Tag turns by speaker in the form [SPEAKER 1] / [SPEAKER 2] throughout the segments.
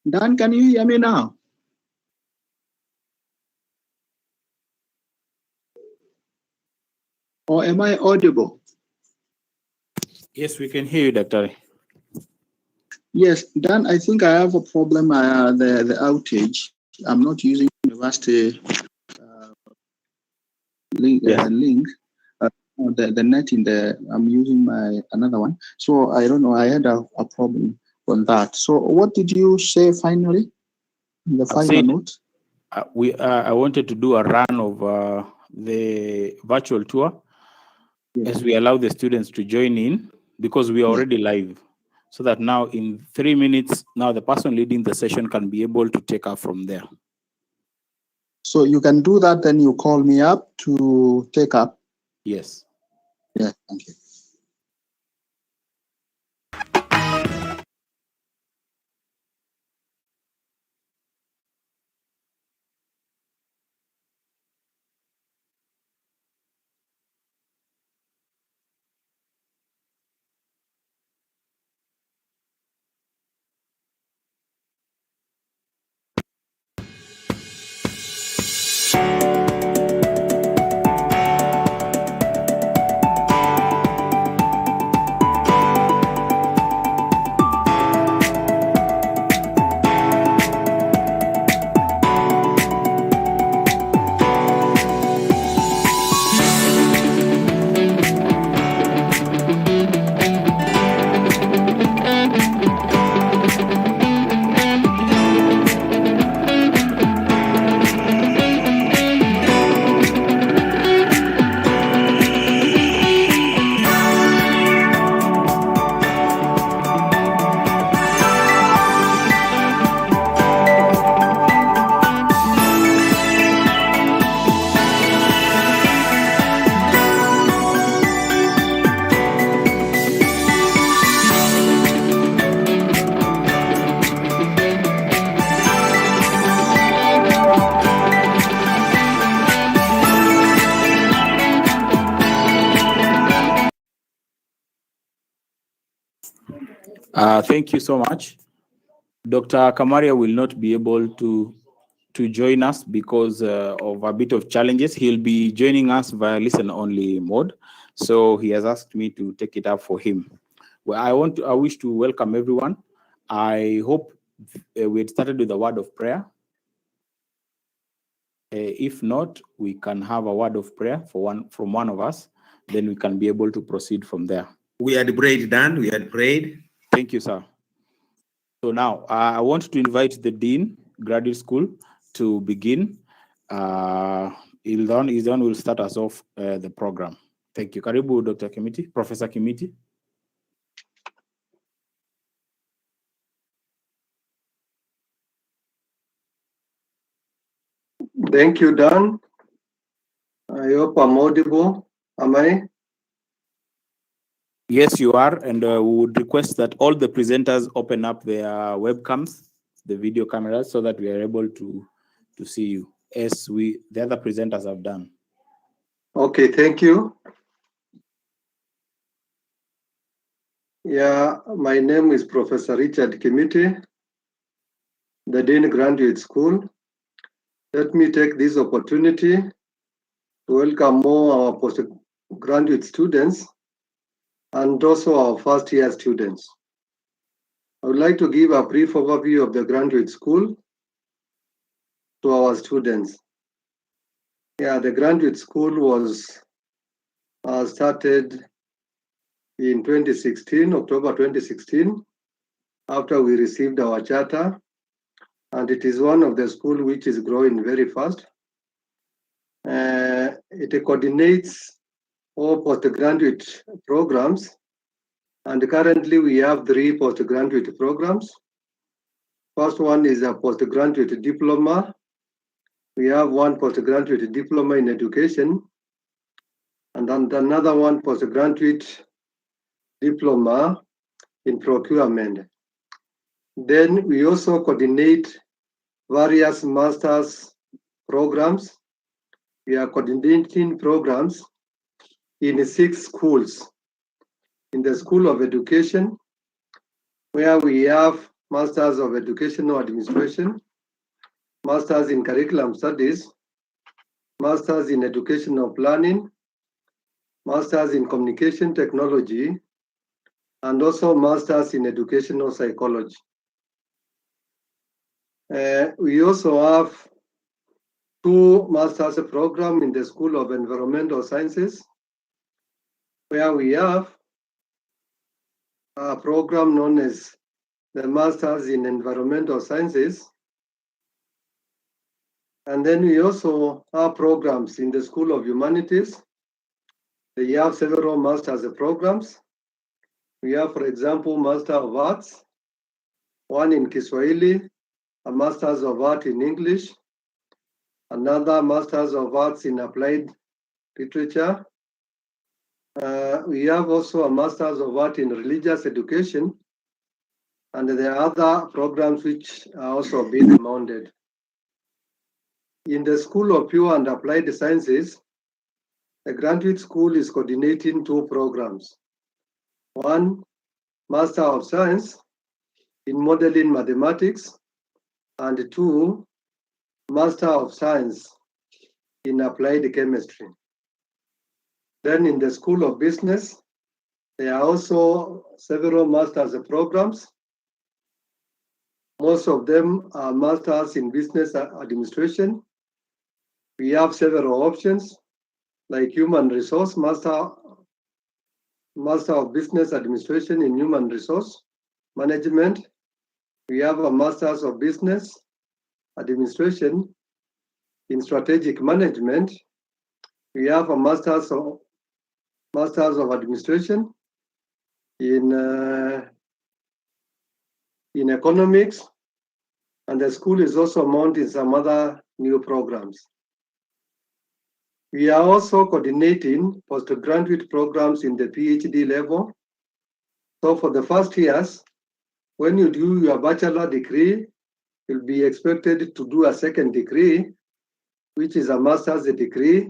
[SPEAKER 1] Dan, can you hear me now? Or am I audible?
[SPEAKER 2] Yes, we can hear you, Dr.
[SPEAKER 1] Yes, Dan, I think I have a problem. The outage. I'm not using university link.
[SPEAKER 2] Yes.
[SPEAKER 1] The net in the. I'm using my another one. So I don't know. I had a problem on that. So what did you say finally? The final note.
[SPEAKER 2] I wanted to do a run of the virtual tour as we allow the students to join in, because we are already live, so that now in 3 minutes, now the person leading the session can be able to take up from there.
[SPEAKER 1] So you can do that, then you call me up to take up.
[SPEAKER 2] Yes.
[SPEAKER 1] Yeah, thank you.
[SPEAKER 2] Thank you so much. Dr. Kamaria will not be able to join us because of a bit of challenges. He'll be joining us via listen-only mode. So he has asked me to take it up for him. Well, I wish to welcome everyone. I hope we had started with a word of prayer. If not, we can have a word of prayer from one of us. Then we can be able to proceed from there.
[SPEAKER 3] We had prayed, Dan. We had prayed.
[SPEAKER 2] Thank you, sir. So now I want to invite the Dean, Graduate School, to begin. Ildon will start us off the program. Thank you. Karibu, Dr. Kimiti, Professor Kimiti.
[SPEAKER 4] Thank you, Dan. I hope I'm audible. Am I?
[SPEAKER 2] Yes, you are. And we would request that all the presenters open up their webcams, the video cameras, so that we are able to see you, as the other presenters have done.
[SPEAKER 4] Okay, thank you. Yeah, my name is Professor Richard Kimiti, the Dean Graduate School. Let me take this opportunity to welcome more our postgraduate students and also our first-year students. I would like to give a brief overview of the graduate school to our students. Yeah, the graduate school was started in 2016, October 2016, after we received our charter, and it is one of the schools which is growing very fast. It coordinates all postgraduate programs, and currently we have 3 postgraduate programs. First one is a postgraduate diploma. We have 1 postgraduate diploma in education, and then another one postgraduate diploma in procurement. Then we also coordinate various master's programs. We are coordinating programs in 6 schools. In the School of Education, where we have Masters of Educational Administration, Masters in Curriculum Studies, Masters in Educational Planning, Masters in Communication Technology, and also Masters in Educational Psychology. We also have 2 Masters programs in the School of Environmental Sciences, where we have a program known as the Masters in Environmental Sciences. And then we also have programs in the School of Humanities. They have several Masters programs. We have, for example, Master of Arts, one in Kiswahili, a Masters of Art in English, another Masters of Arts in Applied Literature. We have also a Masters of Art in Religious Education, and there are other programs which are also being mounted. In the School of Pure and Applied Sciences, the graduate school is coordinating 2 programs. One, Master of Science in Modeling Mathematics, and 2, Master of Science in Applied Chemistry. Then in the School of Business, there are also several Masters programs. Most of them are Masters in Business Administration. We have several options, like Human Resource, Master of Business Administration in Human Resource Management. We have a Masters of Business Administration in Strategic Management. We have a Masters of Administration in Economics, and the school is also mounting some other new programs. We are also coordinating postgraduate programs in the PhD level. So for the first years, when you do your bachelor degree, you'll be expected to do a second degree, which is a master's degree.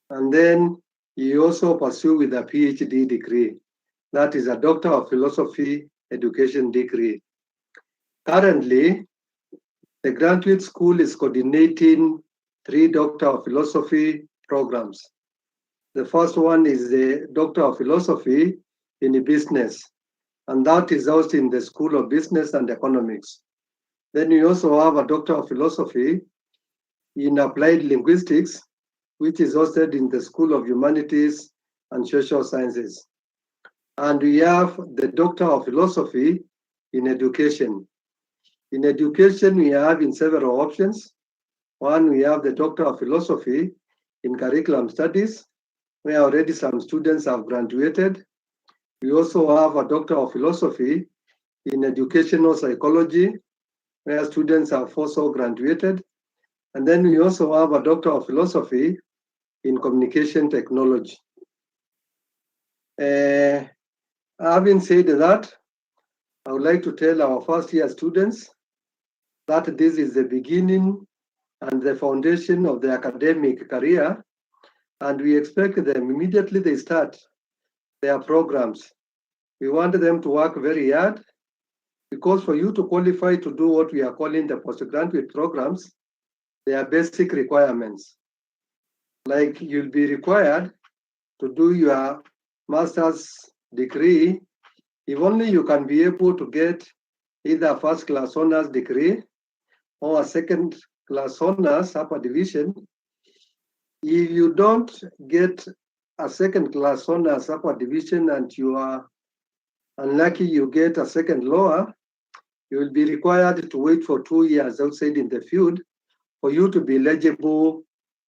[SPEAKER 4] And then you also pursue with a PhD degree. That is a Doctor of Philosophy Education degree. Currently, the graduate school is coordinating 3 Doctor of Philosophy programs. The first one is the Doctor of Philosophy in Business, and that is hosted in the School of Business and Economics. Then we also have a Doctor of Philosophy in Applied Linguistics, which is hosted in the School of Humanities and Social Sciences. And we have the Doctor of Philosophy in Education. In education, we have in several options. One, we have the Doctor of Philosophy in Curriculum Studies, where already some students have graduated. We also have a Doctor of Philosophy in Educational Psychology, where students have also graduated. And then we also have a Doctor of Philosophy in Communication Technology. Having said that, I would like to tell our first year students that this is the beginning and the foundation of the academic career, and we expect them immediately they start their programs. We want them to work very hard, because for you to qualify to do what we are calling the postgraduate programs, there are basic requirements. Like you'll be required to do your master's degree, if only you can be able to get either a first-class honors degree or a second-class honors upper division. If you don't get a second-class honors upper division and you are unlucky you get a second lower, you will be required to wait for 2 years outside in the field for you to be eligible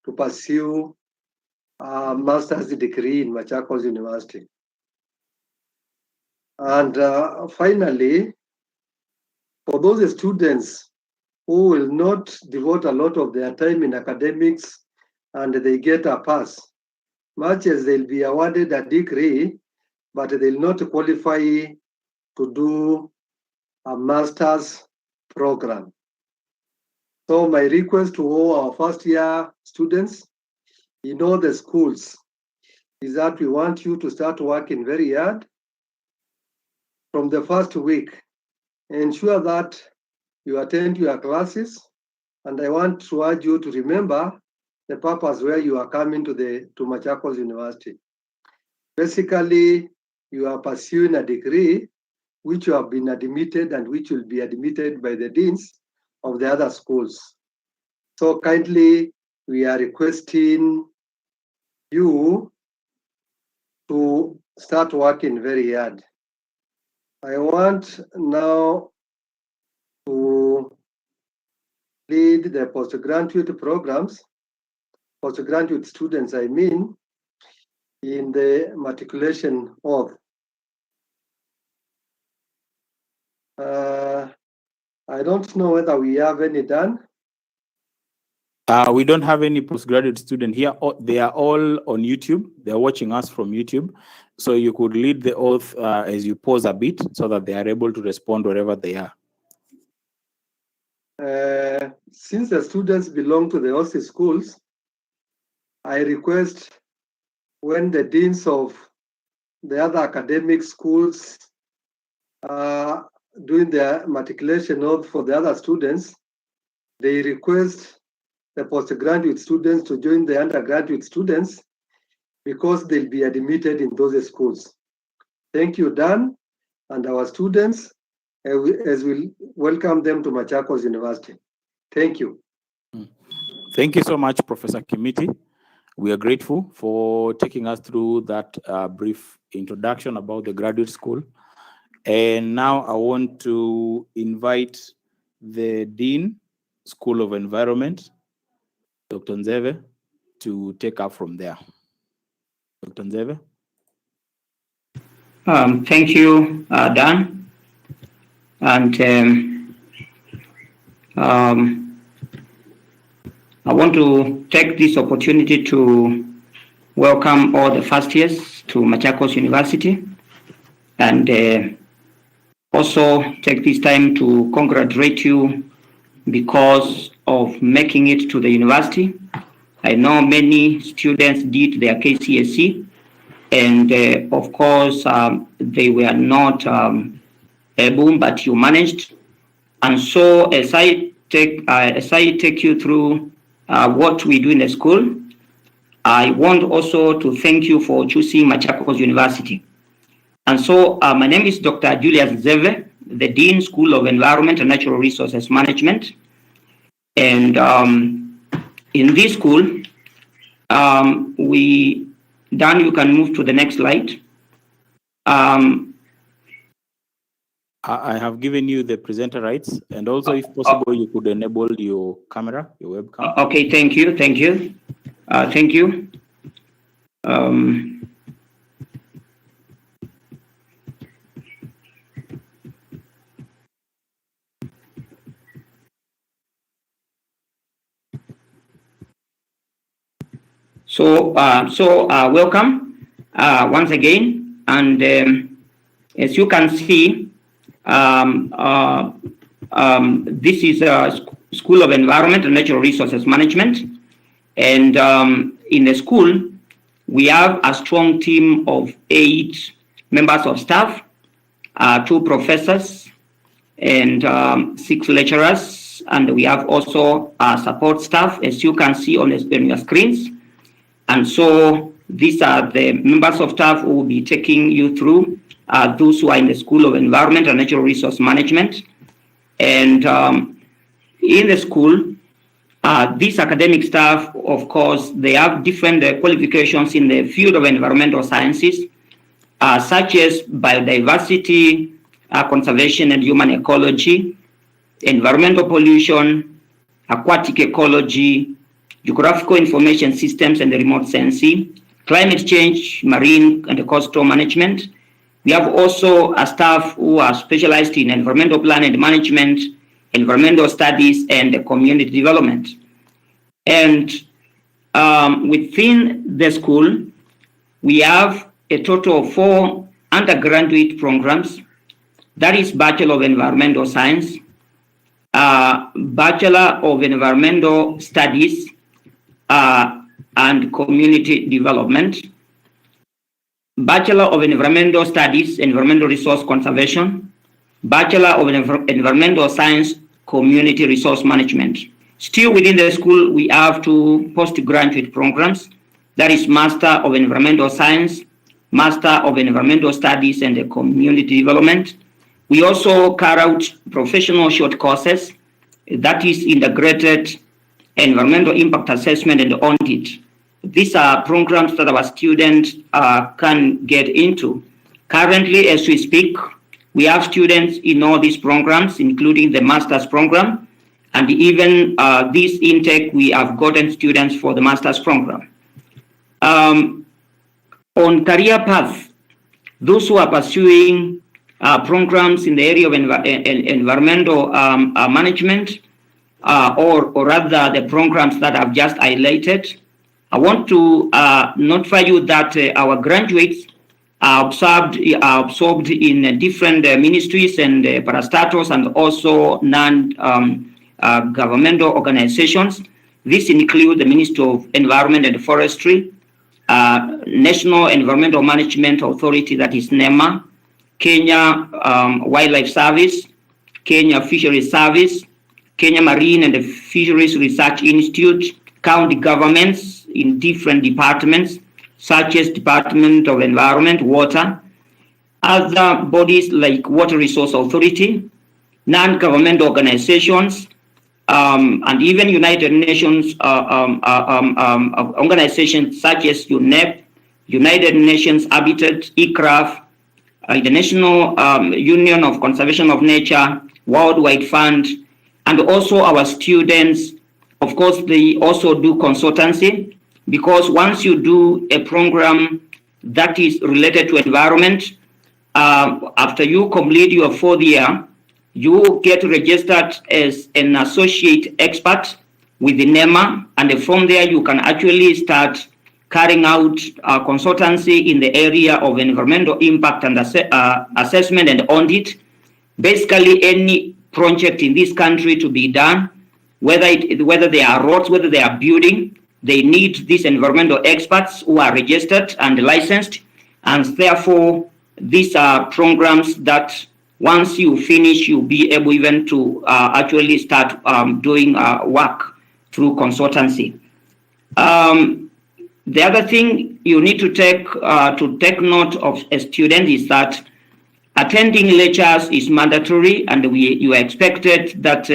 [SPEAKER 4] to pursue a master's degree in Machakos University. And finally, for those students who will not devote a lot of their time in academics and they get a pass, much as they'll be awarded a degree, but they'll not qualify to do a master's program. So my request to all our first year students, in all the schools, is that we want you to start working very hard. From the first week, ensure that you attend your classes, and I want to urge you to remember the purpose where you are coming to Machakos University. Basically, you are pursuing a degree which you have been admitted and which will be admitted by the deans of the other schools. So kindly, we are requesting you to start working very hard. I want now to lead the postgraduate programs, postgraduate students, I mean, in the matriculation oath. I don't know whether we have any done.
[SPEAKER 2] We don't have any postgraduate student here. They are all on YouTube. They're watching us from YouTube. So you could lead the oath as you pause a bit so that they are able to respond wherever they are.
[SPEAKER 4] Since the students belong to the OC schools, I request when the deans of the other academic schools are doing their matriculation oath for the other students, they request the postgraduate students to join the undergraduate students because they'll be admitted in those schools. Thank you, Dan, and our students, as we welcome them to Machakos University. Thank you.
[SPEAKER 2] Thank you so much, Professor Kimiti. We are grateful for taking us through that brief introduction about the graduate school. And now I want to invite the Dean, School of Environment, Dr. Nzeve, to take up from there. Dr. Nzeve.
[SPEAKER 5] Thank you, Dan. And I want to take this opportunity to welcome all the first years to Machakos University, and also take this time to congratulate you because of making it to the university. I know many students did their KCSE, and of course, they were not able, but you managed. And so, as I take you through what we do in the school, I want also to thank you for choosing Machakos University. And so, my name is Dr. Julius Nzeve, the Dean, School of Environment and Natural Resources Management. And in this school, Dan, you can move to the next slide.
[SPEAKER 2] I have given you the presenter rights, and also, if possible, you could enable your camera, your webcam.
[SPEAKER 5] Okay, thank you. Thank you. So welcome once again, and as you can see, this is a School of Environment and Natural Resources Management, and in the school we have a strong team of 8 members of staff, 2 professors, and 6 lecturers, and we have also support staff, as you can see on your screens. And so these are the members of staff who will be taking you through those who are in the School of Environment and Natural Resource Management. And in the school, these academic staff, of course, they have different qualifications in the field of environmental sciences, such as biodiversity, conservation and human ecology, environmental pollution, aquatic ecology, geographical information systems and remote sensing, climate change, marine and coastal management. We have also a staff who are specialized in environmental planning and management, environmental studies, and community development. And within the school, we have a total of 4 undergraduate programs. That is Bachelor of Environmental Science, Bachelor of Environmental Studies, and Community Development, Bachelor of Environmental Studies, Environmental Resource Conservation, Bachelor of Environmental Science, Community Resource Management. Still within the school, we have two postgraduate programs. That is Master of Environmental Science, Master of Environmental Studies and Community Development. We also carry out professional short courses, that is Integrated Environmental Impact Assessment and Audit. These are programs that our students can get into. Currently, as we speak, we have students in all these programs, including the master's program, and even this intake, we have gotten students for the master's program. On career path, those who are pursuing programs in the area of environmental management, or rather the programs that I've just highlighted, I want to notify you that our graduates are absorbed in different ministries and parastatals and also non-governmental organizations. This includes the Ministry of Environment and Forestry, National Environmental Management Authority, that is NEMA, Kenya Wildlife Service, Kenya Fisheries Service, Kenya Marine and Fisheries Research Institute, county governments in different departments, such as Department of Environment, Water, other bodies like Water Resource Authority, non-governmental organizations, and even United Nations organizations such as UNEP, United Nations Habitat, ICRAF, International Union of Conservation of Nature, Worldwide Fund, and also our students. Of course, they also do consultancy, because once you do a program that is related to environment, after you complete your 4th year, you get registered as an associate expert with the NEMA, and from there you can actually start carrying out consultancy in the area of environmental impact and assessment and audit. Basically, any project in this country to be done, whether they are roads, whether they are building, they need these environmental experts who are registered and licensed, and therefore these are programs that once you finish, you'll be able even to actually start doing work through consultancy. The other thing you need to take note of a student is that attending lectures is mandatory, and you are expected that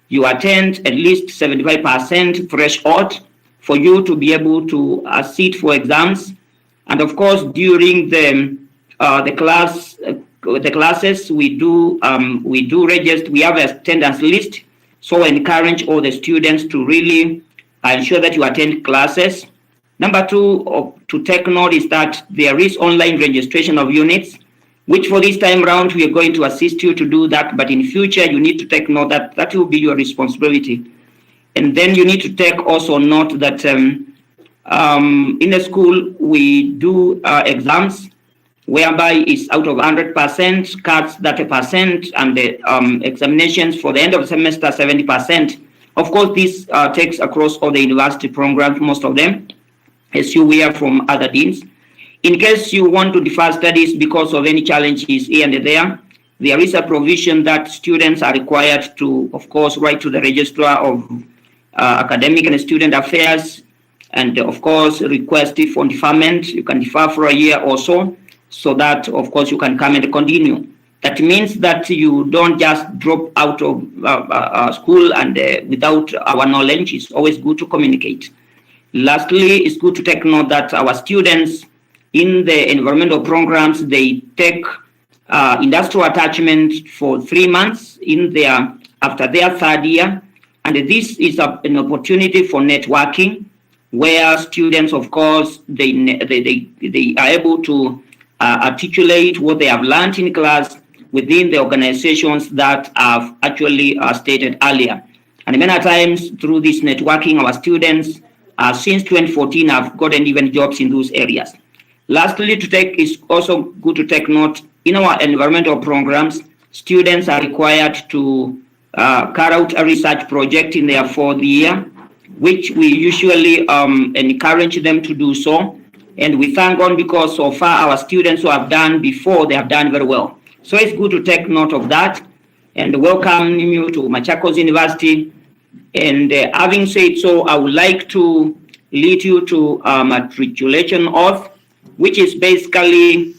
[SPEAKER 5] you attend at least 75% threshold for you to be able to sit for exams. And of course, during the classes, we do register. We have a attendance list, so I encourage all the students to really ensure that you attend classes. Number two, to take note is that there is online registration of units, which for this time round we are going to assist you to do that, but in future you need to take note that that will be your responsibility. And then you need to take also note that in the school we do exams, whereby it's out of 100%, cuts 30%, and the examinations for the end of the semester 70%. Of course, this takes across all the university programs, most of them, as you hear from other deans. In case you want to defer studies because of any challenges here and there is a provision that students are required to, of course, write to the Registrar of Academic and Student Affairs, and of course, request it for deferment. You can defer for a year or so that, of course, you can come and continue. That means that you don't just drop out of school and without our knowledge. It's always good to communicate. Lastly, it's good to take note that our students in the environmental programs, they take industrial attachment for 3 months after their 3rd year. And this is an opportunity for networking, where students, of course, they are able to articulate what they have learned in class within the organizations that I've actually stated earlier. And many times through this networking, our students, since 2014, have gotten even jobs in those areas. Lastly, it's also good to take note, in our environmental programs, students are required to carry out a research project in their 4th year, which we usually encourage them to do so. And we thank God because so far our students who have done before, they have done very well. So it's good to take note of that and welcome you to Machakos University. And having said so, I would like to lead you to a matriculation oath, which is basically,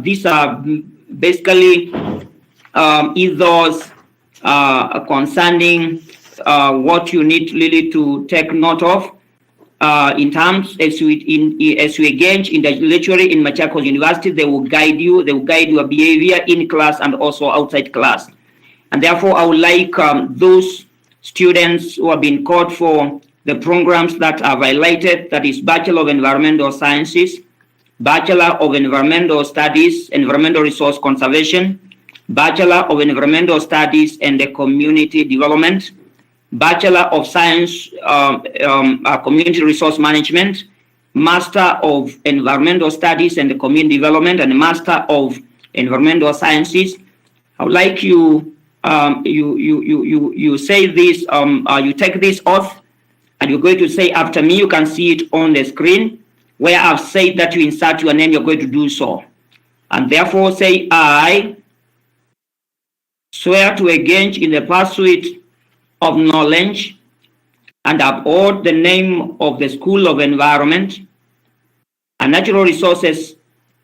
[SPEAKER 5] these are basically ethos concerning what you need really to take note of in terms as you engage in the lecture in Machakos University. They will guide you. They will guide your behavior in class and also outside class. And therefore, I would like those students who have been called for the programs that are highlighted, that is Bachelor of Environmental Sciences, Bachelor of Environmental Studies, Environmental Resource Conservation, Bachelor of Environmental Studies and Community Development, Bachelor of Science, Community Resource Management, Master of Environmental Studies and Community Development, and Master of Environmental Sciences. I would like you you say this, you take this oath, and you're going to say after me. You can see it on the screen where I've said that you insert your name. You're going to do so, and therefore say, I swear to engage in the pursuit of knowledge and uphold the name of the School of Environment and Natural Resources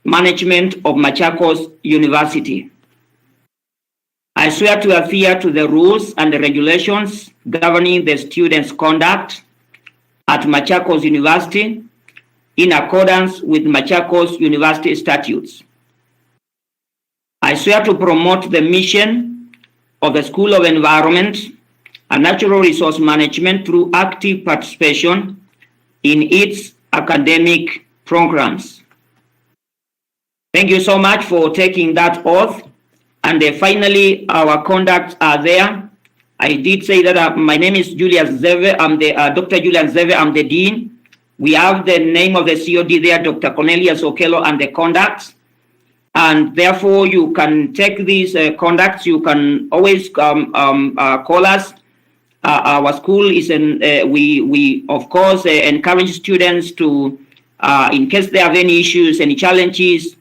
[SPEAKER 5] Management of Machakos University. I swear to adhere to the rules and the regulations governing the students' conduct at Machakos University in accordance with Machakos University statutes. I swear to promote the mission of the School of Environment and Natural Resource Management through active participation in its academic programs. Thank you so much for taking that oath. And finally, our conducts are there. I did say that my name is Julius Zeve. I'm the Dr. Julius Zeve. I'm the dean. We have the name of the COD there, Dr. Cornelius Okello, and the conducts. And therefore, you can take these conducts. You can always call us. Our school is we of course encourage students to, in case they have any issues, any challenges,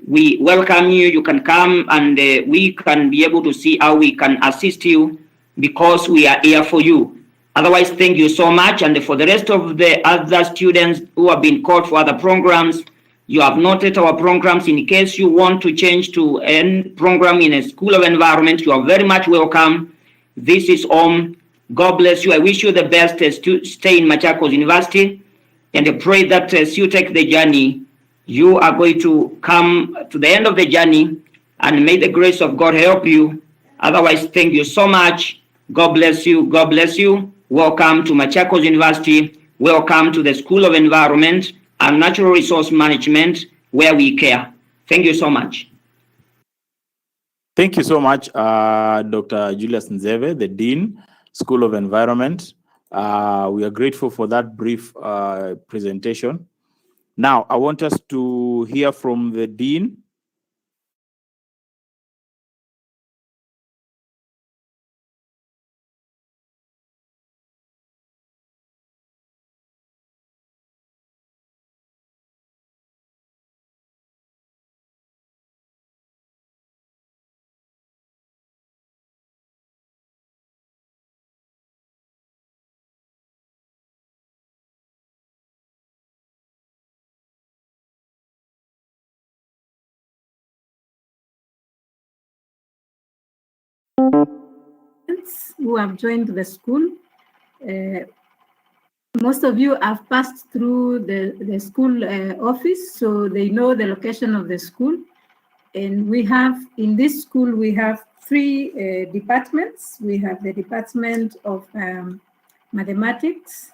[SPEAKER 5] we welcome you. You can come and we can be able to see how we can assist you, because we are here for you. Otherwise, thank you so much. And for the rest of the other students who have been called for other programs, you have noted our programs. In case you want to change to any program in a School of Environment, you are very much welcome. This is home. God bless you. I wish you the best to stay in Machakos University, and I pray that as you take the journey, you are going to come to the end of the journey, and may the grace of God help you. Otherwise, thank you so much. God bless you. God bless you. Welcome to Machakos University. Welcome to the School of Environment and Natural Resource Management, where we care. Thank you so much.
[SPEAKER 2] Thank you so much, Dr. Julius Nzeve, the Dean, School of Environment. We are grateful for that brief presentation. Now, I want us to hear from the Dean.
[SPEAKER 6] Who have joined the school. Most of you have passed through the school office, so they know the location of the school. And we have, in this school, we have three departments. We have the Department of Mathematics,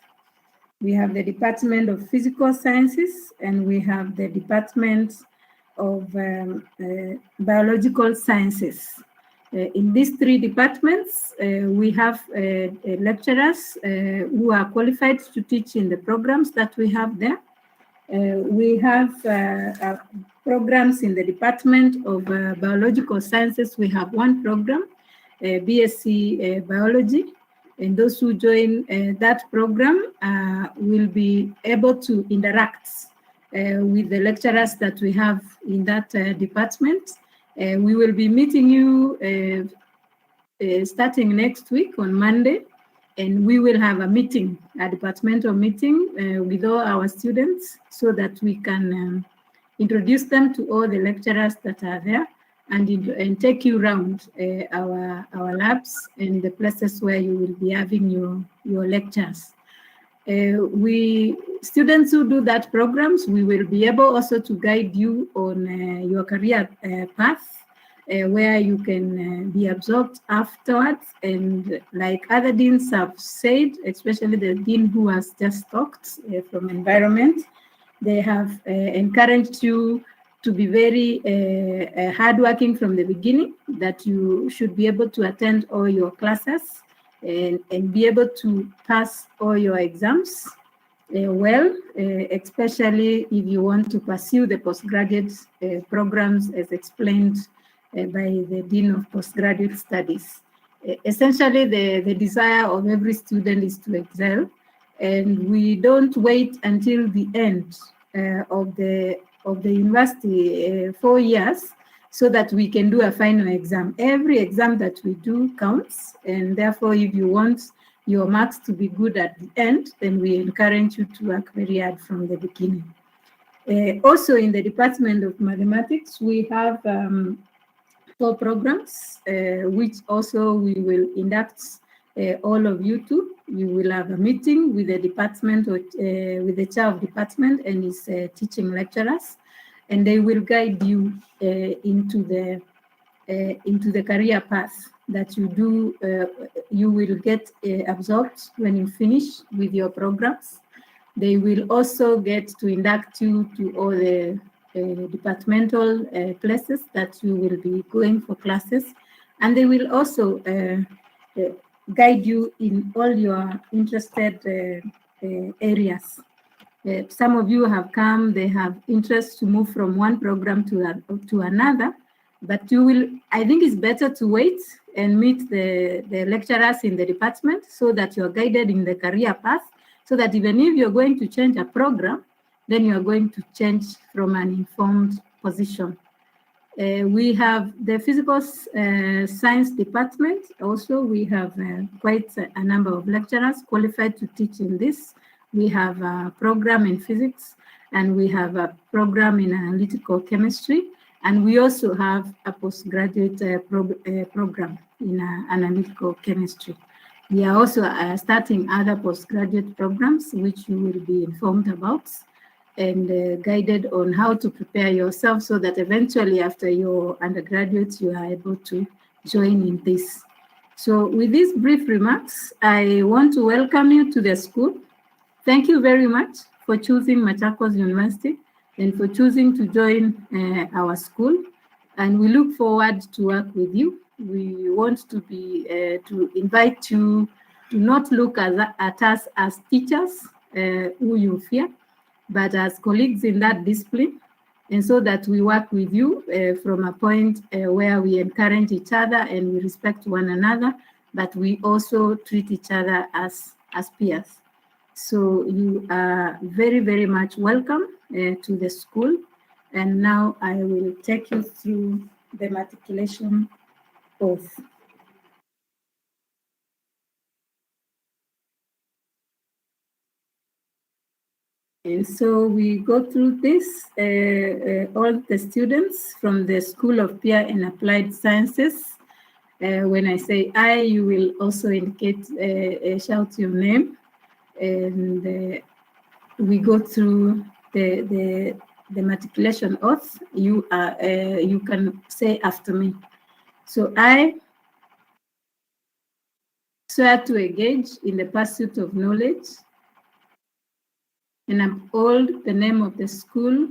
[SPEAKER 6] we have the Department of Physical Sciences, and we have the Department of Biological Sciences. In these three departments, we have lecturers who are qualified to teach in the programs that we have there. We have programs in the Department of Biological Sciences. We have one program, BSc Biology, and those who join that program will be able to interact with the lecturers that we have in that department. We will be meeting you starting next week on Monday, and we will have a meeting, a departmental meeting with all our students so that we can introduce them to all the lecturers that are there and take you around our labs and the places where you will be having your lectures. Students who do that programs, we will be able also to guide you on your career path, where you can be absorbed afterwards. And like other deans have said, especially the dean who has just talked from environment, they have encouraged you to be very hardworking from the beginning, that you should be able to attend all your classes and be able to pass all your exams well, especially if you want to pursue the postgraduate programs as explained by the Dean of Postgraduate Studies. Essentially, the desire of every student is to excel, and we don't wait until the end of the university 4 years so that we can do a final exam. Every exam that we do counts, and therefore, if you want your marks to be good at the end, then we encourage you to work very hard from the beginning. Also, in the Department of Mathematics, we have 4 programs, which also we will induct all of you to. You will have a meeting with the department, with the chair of department and his teaching lecturers, and they will guide you into the career path that you do. You will get absorbed when you finish with your programs. They will also get to induct you to all the departmental places that you will be going for classes, and they will also guide you in all your interested areas. Some of you have come, they have interest to move from one program to another, but you will, I think it's better to wait and meet the lecturers in the department so that you're guided in the career path, so that even if you're going to change a program, then you're going to change from an informed position. We have the physical science department. Also, we have quite a number of lecturers qualified to teach in this. We have a program in physics, and we have a program in analytical chemistry, and we also have a postgraduate program in analytical chemistry. We are also starting other postgraduate programs, which you will be informed about and guided on how to prepare yourself so that eventually after your undergraduates, you are able to join in this. So with these brief remarks, I want to welcome you to the school. Thank you very much for choosing Machakos University and for choosing to join our school. And we look forward to work with you. We want to be to invite you to not look at us as teachers who you fear, but as colleagues in that discipline, and so that we work with you from a point where we encourage each other and we respect one another, but we also treat each other as peers. So you are very, very much welcome to the school. And now I will take you through the matriculation oath. And so we go through this, all the students from the School of Peer and Applied Sciences. When I say I, you will also indicate, shout your name. And we go through the matriculation oath. You can say after me. So I swear to engage in the pursuit of knowledge and uphold the name of the School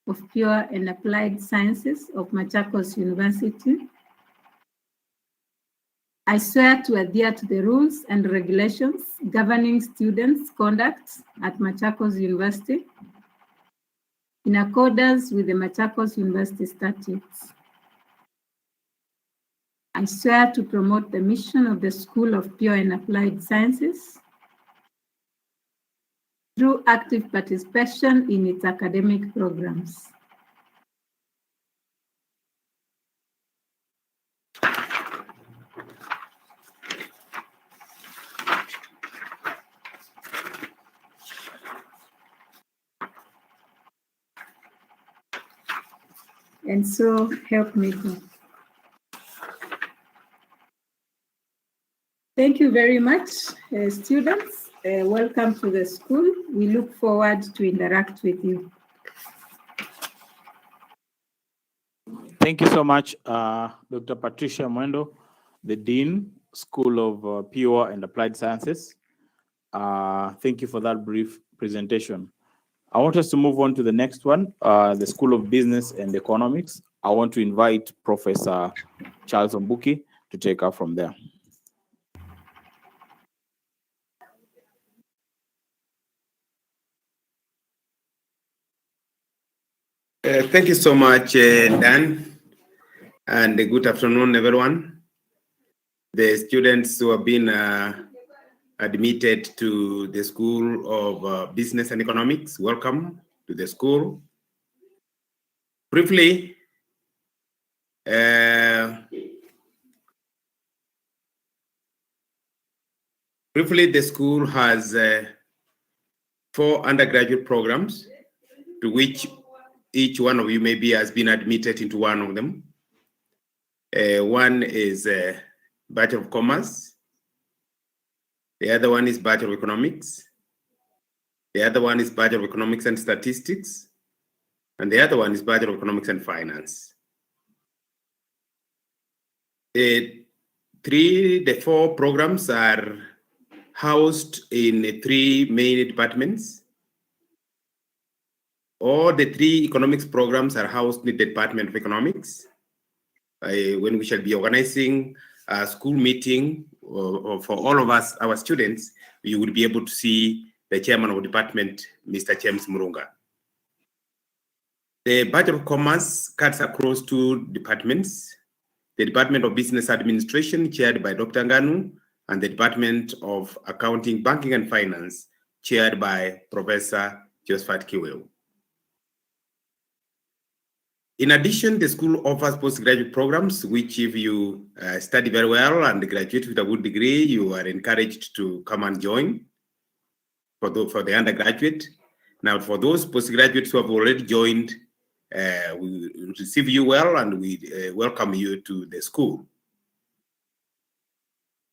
[SPEAKER 6] of Pure and Applied Sciences of Machakos University. I swear to adhere to the rules and regulations governing students' conduct at Machakos University in accordance with the Machakos University statutes. I swear to promote the mission of the School of Pure and Applied Sciences through active participation in its academic programs. And so help me God. Thank you very much, students. Welcome to the school. We look forward to interact with you.
[SPEAKER 2] Thank you so much, Dr. Patricia Mwendo, the Dean, School of Pure and Applied Sciences. Thank you for that brief presentation. I want us to move on to the next one, the School of Business and Economics. I want to invite Professor Charles Ombuki to take up from there.
[SPEAKER 3] Thank you so much, Dan, and good afternoon, everyone. The students who have been admitted to the School of Business and Economics, welcome to the school. Briefly, the school has 4 undergraduate programs, to which each one of you maybe has been admitted into one of them. One is Bachelor of Commerce. The other one is Bachelor of Economics. The other one is Bachelor of Economics and Statistics. And the other one is Bachelor of Economics and Finance. The 4 programs are housed in 3 main departments. All the 3 economics programs are housed in the Department of Economics. When we shall be organizing a school meeting for all of us, our students, you will be able to see the chairman of the department, Mr. James Murunga. The Bachelor of Commerce cuts across 2 departments, the Department of Business Administration, chaired by Dr. Nganu, and the Department of Accounting, Banking, and Finance, chaired by Professor Josephat Kiweu. In addition, the school offers postgraduate programs, which if you study very well and graduate with a good degree, you are encouraged to come and join for the undergraduate. Now, for those postgraduates who have already joined, we receive you well and we welcome you to the school.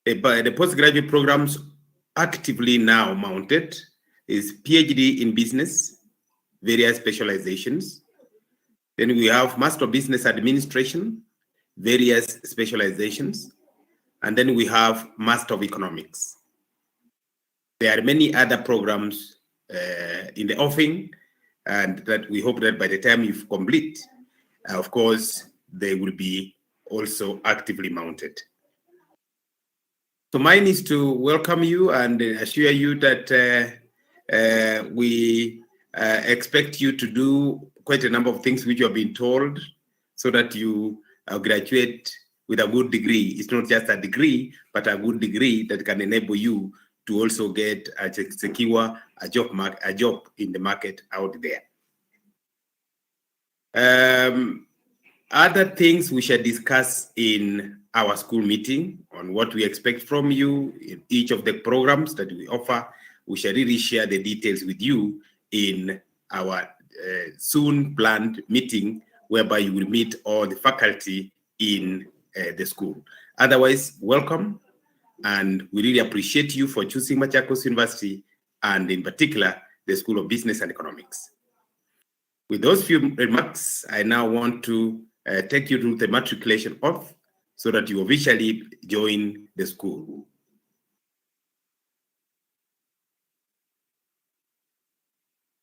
[SPEAKER 3] The postgraduate programs actively now mounted is PhD in business, various specializations. Then we have Master of Business Administration, various specializations. And then we have Master of Economics. There are many other programs in the offing, and that we hope that by the time you complete, of course, they will be also actively mounted. So mine is to welcome you and assure you that we expect you to do quite a number of things which you have been told so that you graduate with a good degree. It's not just a degree, but a good degree that can enable you to also get secure a job in the market out there. Other things we shall discuss in our school meeting on what we expect from you in each of the programs that we offer. We shall really share the details with you in our soon planned meeting, whereby you will meet all the faculty in the school. Otherwise, welcome, and we really appreciate you for choosing Machakos University, and in particular, the School of Business and Economics. With those few remarks, I now want to take you through the matriculation oath so that you officially join the school.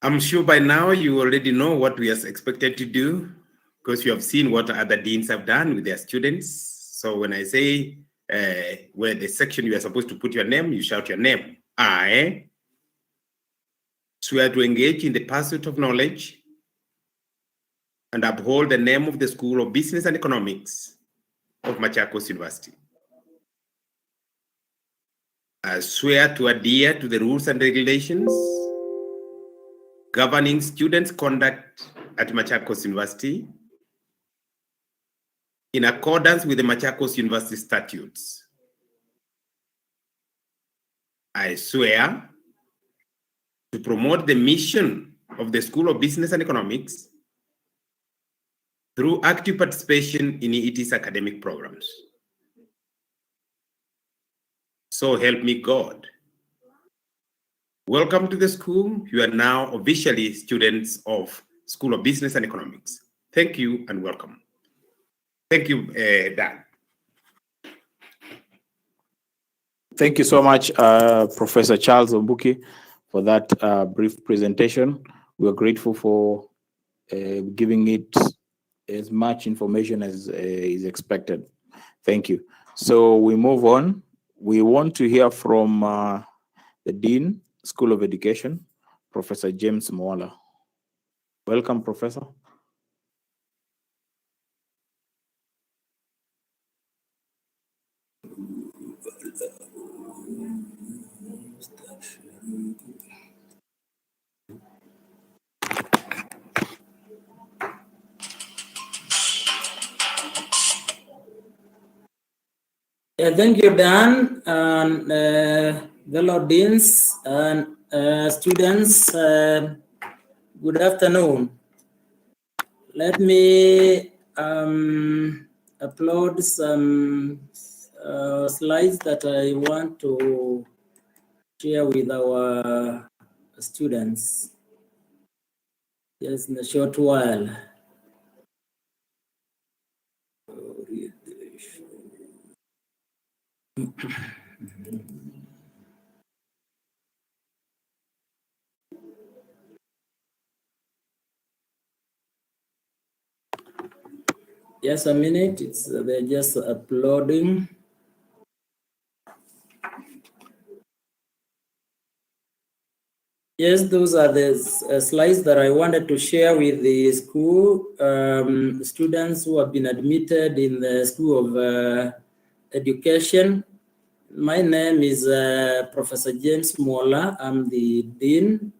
[SPEAKER 3] I'm sure by now you already know what we are expected to do, because you have seen what other deans have done with their students. So when I say where the section you are supposed to put your name, you shout your name. I swear to engage in the pursuit of knowledge and uphold the name of the School of Business and Economics of Machakos University. I swear to adhere to the rules and regulations governing students' conduct at Machakos University in accordance with the Machakos University statutes. I swear to promote the mission of the School of Business and Economics through active participation in its academic programs. So help me God. Welcome to the school. You are now officially students of School of Business and Economics. Thank you and welcome. Thank you, Dan.
[SPEAKER 2] Thank you so much, Professor Charles Ombuki, for that brief presentation. We are grateful for giving it as much information as is expected. Thank you. So we move on. We want to hear from the Dean, School of Education, Professor James Mwala. Welcome, Professor.
[SPEAKER 7] Thank you, Dan, and fellow deans and students. Good afternoon. Let me upload some slides that I want to share with our students just in a short while. Just a minute, they're just uploading. Yes, those are the slides that I wanted to share with the school students who have been admitted in the School of Education. My name is Professor James Mwala. I'm the Dean.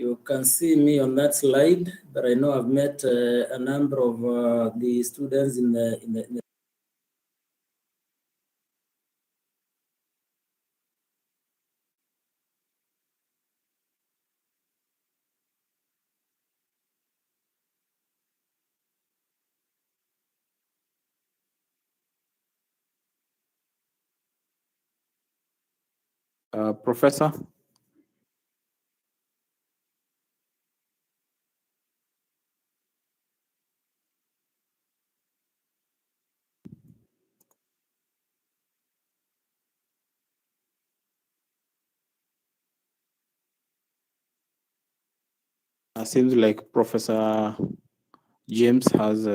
[SPEAKER 7] You can see me on that slide, but I know I've met a number of the students in the
[SPEAKER 2] Professor. Seems like Professor James has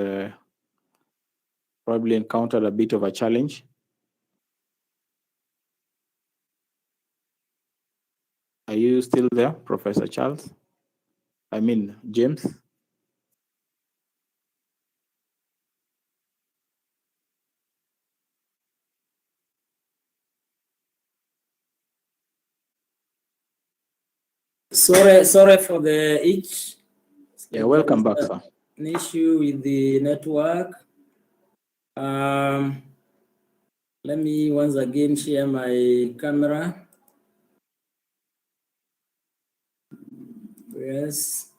[SPEAKER 2] probably encountered a bit of a challenge. Are you still there, Professor Charles? I mean, James?
[SPEAKER 7] Sorry for the itch.
[SPEAKER 2] Yeah, welcome back, sir.
[SPEAKER 7] An issue with the network. Let me once again share my camera. Yes.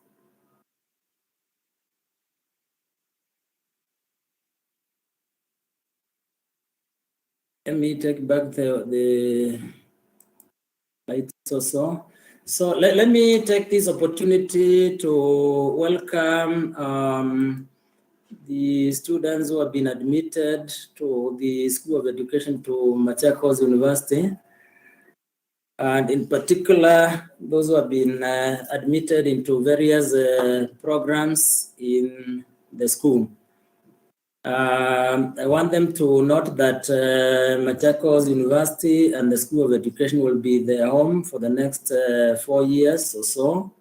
[SPEAKER 7] Let me take back the lights also. So let me take this opportunity to welcome the students who have been admitted to the School of Education to Machakos University. And in particular, those who have been admitted into various programs in the school. I want them to note that Machakos University and the School of Education will be their home for the next 4 years or so.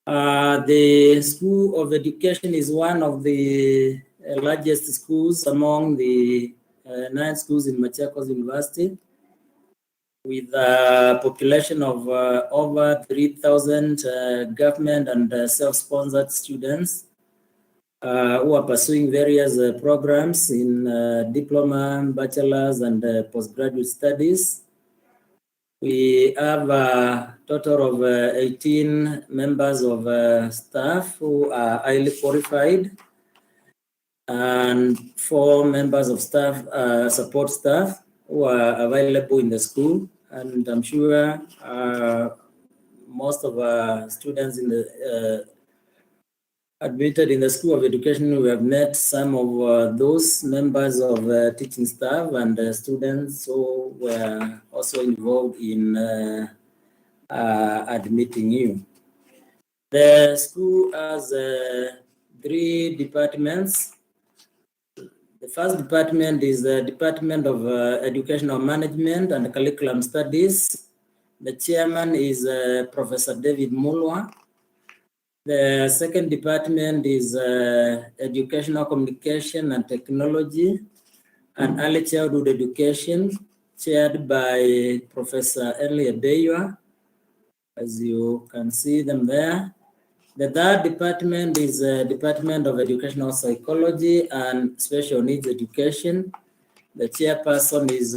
[SPEAKER 7] The School of Education is one of the largest schools among the 9 schools in Machakos University. with a population of over 3,000 government and self-sponsored students who are pursuing various programs in diploma, bachelor's, and postgraduate studies. We have a total of 18 members of staff who are highly qualified, and 4 members of staff, support staff, who are available in the school. And I'm sure most of our students in the admitted in the School of Education, we have met some of those members of teaching staff and students who were also involved in admitting you. The school has 3 departments. The first department is the Department of Educational Management and Curriculum Studies. The chairman is Professor David Mulwa. The second department is Educational Communication and Technology and Early Childhood Education, chaired by Professor Elie Beywa, as you can see them there. The third department is Department of Educational Psychology and Special Needs Education. The chairperson is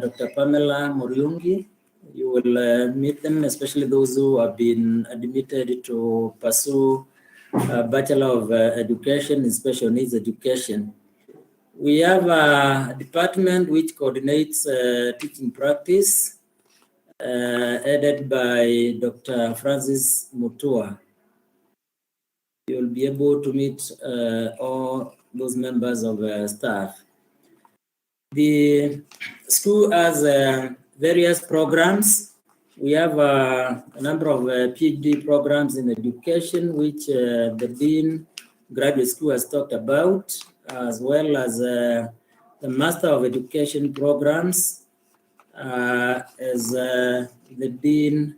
[SPEAKER 7] Dr. Pamela Muriungi. You will meet them, especially those who have been admitted to pursue a Bachelor of Education in Special Needs Education. We have a department which coordinates teaching practice, headed by Dr. Francis Mutua. You'll be able to meet all those members of staff. The school has various programs. We have a number of PhD programs in education, which the Dean Graduate School has talked about, as well as the Master of Education programs, as the Dean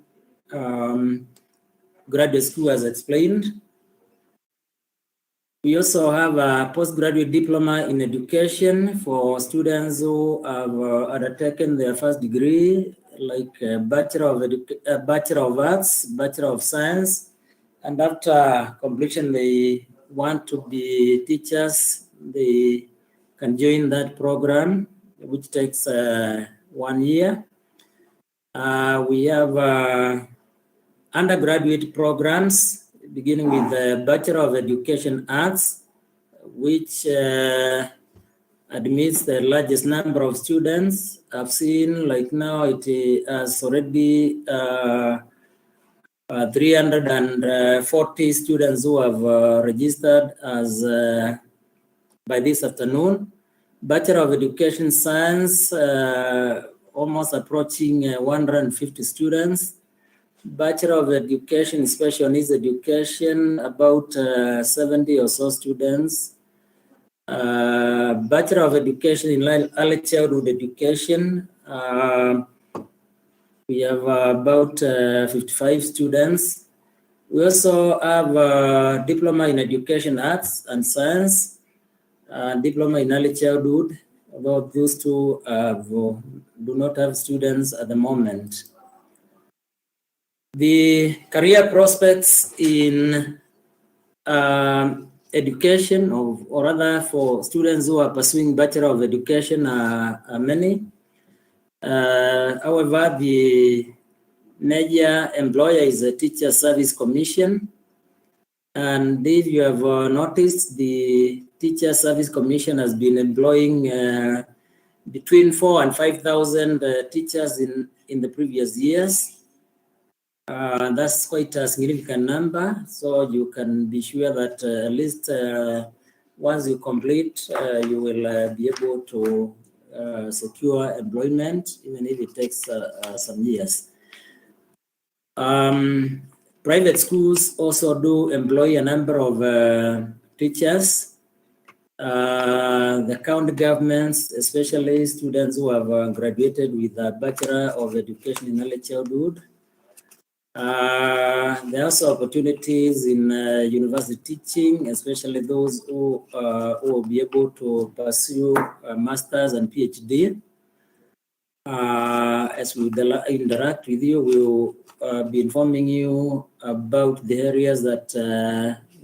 [SPEAKER 7] Graduate School has explained. We also have a postgraduate diploma in education for students who have undertaken their first degree, like Bachelor of Arts, Bachelor of Science, and after completion they want to be teachers, they can join that program, which takes 1 year. We have undergraduate programs, beginning with the Bachelor of Education Arts, which admits the largest number of students. I've seen, like now, it has already 340 students who have registered as by this afternoon. Bachelor of Education Science, almost approaching 150 students. Bachelor of Education, Special Needs Education, about 70 or so students. Bachelor of Education in Early Childhood Education, we have about 55 students. We also have a Diploma in Education Arts and Science, Diploma in Early Childhood, although those two do not have students at the moment. The career prospects in education, or rather for students who are pursuing Bachelor of Education, are many. However, the major employer is the Teacher Service Commission. And if you have noticed, the Teacher Service Commission has been employing between 4,000 and 5,000 teachers in the previous years. That's quite a significant number, so you can be sure that at least once you complete, you will be able to secure employment, even if it takes some years. Private schools also do employ a number of teachers. The county governments, especially students who have graduated with a Bachelor of Education in Early Childhood. There are also opportunities in university teaching, especially those who will be able to pursue a master's and PhD. As we interact with you, we'll be informing you about the areas that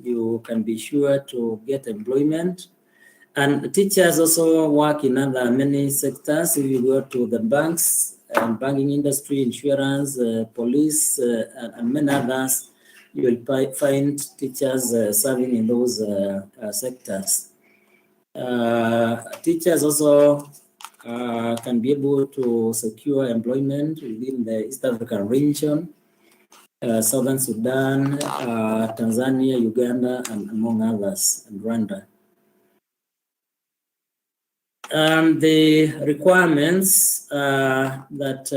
[SPEAKER 7] you can be sure to get employment. And teachers also work in other many sectors. If you go to the banks, banking industry, insurance, police, and many others, you will find teachers serving in those sectors. Teachers also can be able to secure employment within the East African region, Southern Sudan, Tanzania, Uganda, and among others, and Rwanda. The requirements that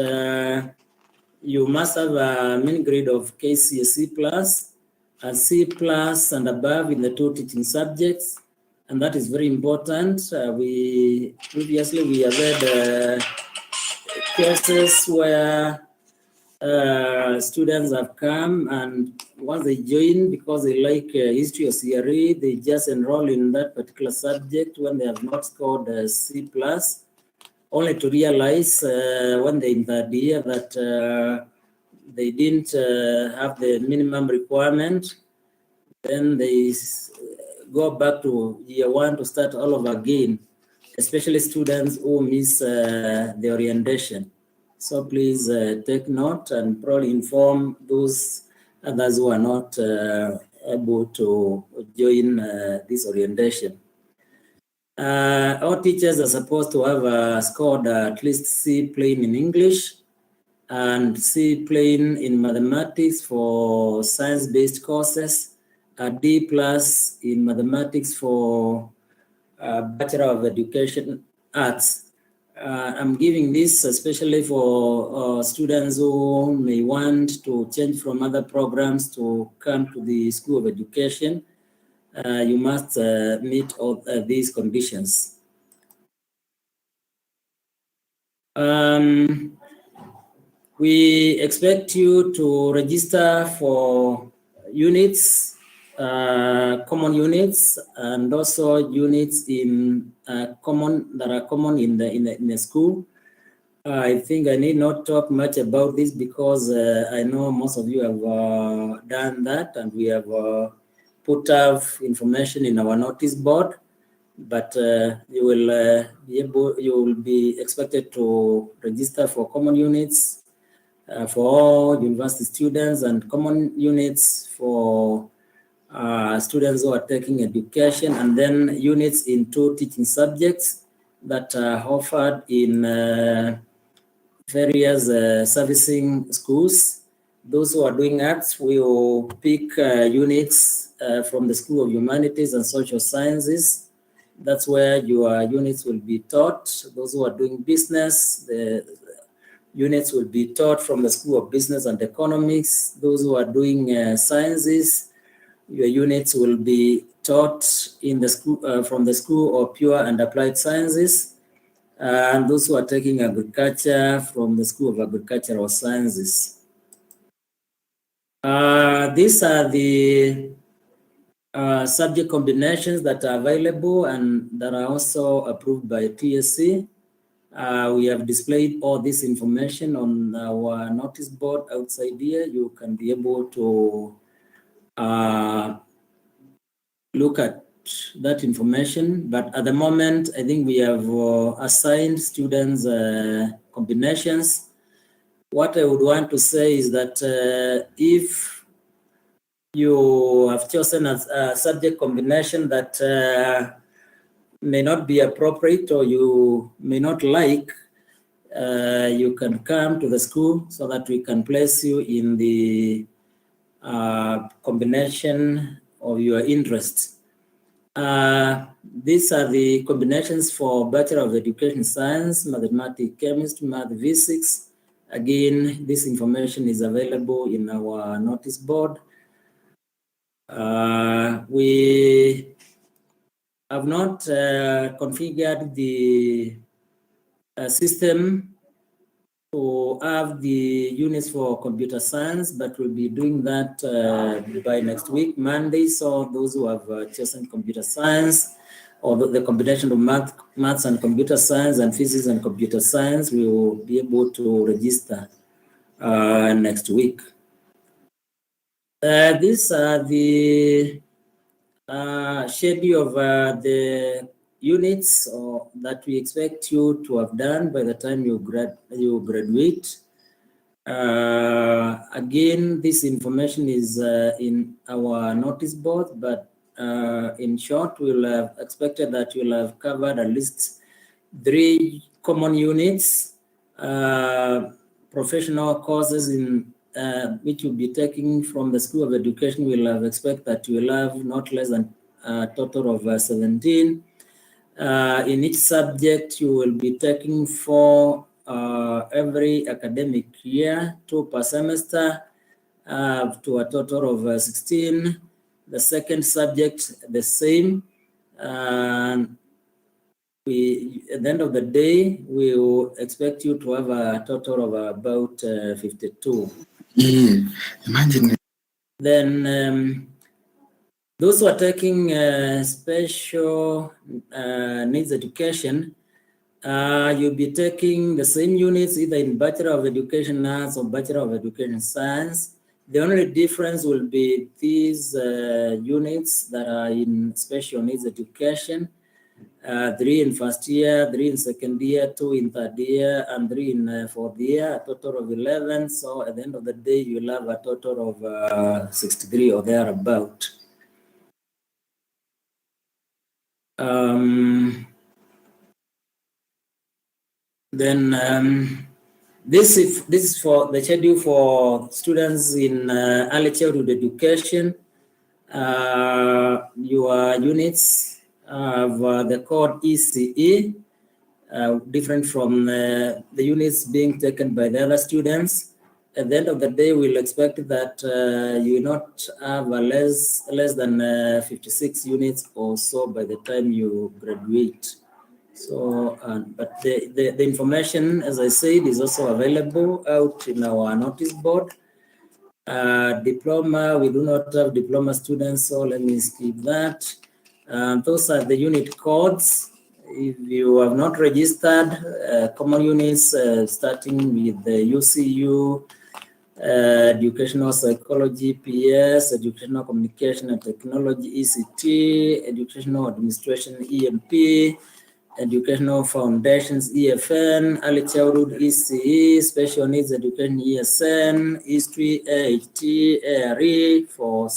[SPEAKER 7] you must have a mean grade of KCSE plus, a C plus and above in the 2 teaching subjects, and that is very important. We previously have had cases where students have come, and once they join, because they like history or CRE, they just enroll in that particular subject when they have not scored a C plus, only to realize when they in third year that they didn't have the minimum requirement. Then they go back to year 1 to start all over again, especially students who miss the orientation. So please take note and probably inform those others who are not able to join this orientation. All teachers are supposed to have scored at least C plain in English and C plain in mathematics for science-based courses, a D plus in mathematics for Bachelor of Education Arts. I'm giving this especially for students who may want to change from other programs to come to the School of Education. You must meet all these conditions. We expect you to register for units, common units, and also units in that are common in the school. I think I need not talk much about this because I know most of you have done that, and we have put up information in our notice board. But you will be expected to register for common units for all university students, and common units for students who are taking education, and then units in 2 teaching subjects that are offered in various servicing schools. Those who are doing arts will pick units from the School of Humanities and Social Sciences. That's where your units will be taught. Those who are doing business, the units will be taught from the School of Business and Economics. Those who are doing sciences, your units will be taught in the school from the School of Pure and Applied Sciences. And those who are taking agriculture from the School of Agricultural Sciences. These are the subject combinations that are available and that are also approved by TSC. We have displayed all this information on our notice board outside here. You can be able to look at that information, but at the moment, I think we have assigned students combinations. What I would want to say is that if you have chosen a subject combination that may not be appropriate or you may not like, you can come to the school so that we can place you in the combination of your interest. These are the combinations for Bachelor of Education Science, Mathematics, Chemistry, Math, Physics. Again, this information is available in our notice board. We have not configured the system to have the units for computer science, but we'll be doing that by next week, Monday. So those who have chosen computer science or the combination of maths and computer science and physics and computer science, we will be able to register next week. These are the schedule of the units that we expect you to have done by the time you graduate. Again, this information is in our notice board, but in short, we'll have expected that you'll have covered at least 3 common units, professional courses in which you'll be taking from the School of Education. We'll have expect that you will have not less than a total of 17. In each subject, you will be taking 4 every academic year, 2 per semester, to a total of 16. The second subject, the same. And at the end of the day, we will expect you to have a total of about 52.
[SPEAKER 3] Imagine.
[SPEAKER 7] Then those who are taking special needs education, you'll be taking the same units either in Bachelor of Education Arts or Bachelor of Education Science. The only difference will be these units that are in special needs education. 3 in first year, 3 in second year, 2 in third year, and 3 in fourth year, a total of 11. So at the end of the day, you'll have a total of 63 or thereabout. This is for the schedule for students in early childhood education. Your units have the code ECE, different from the units being taken by the other students. At the end of the day, we'll expect that you will not have less than 56 units or so by the time you graduate. So, but the information, as I said, is also available out in our notice board. Diploma, we do not have diploma students, so let me skip that. Those are the unit codes. If you have not registered, common units starting with the UCU, educational psychology, PS, educational communication and technology, ECT, educational administration, EMP, educational foundations, EFN, early childhood, ECE, special needs education, ESN, history, AHT, ARE for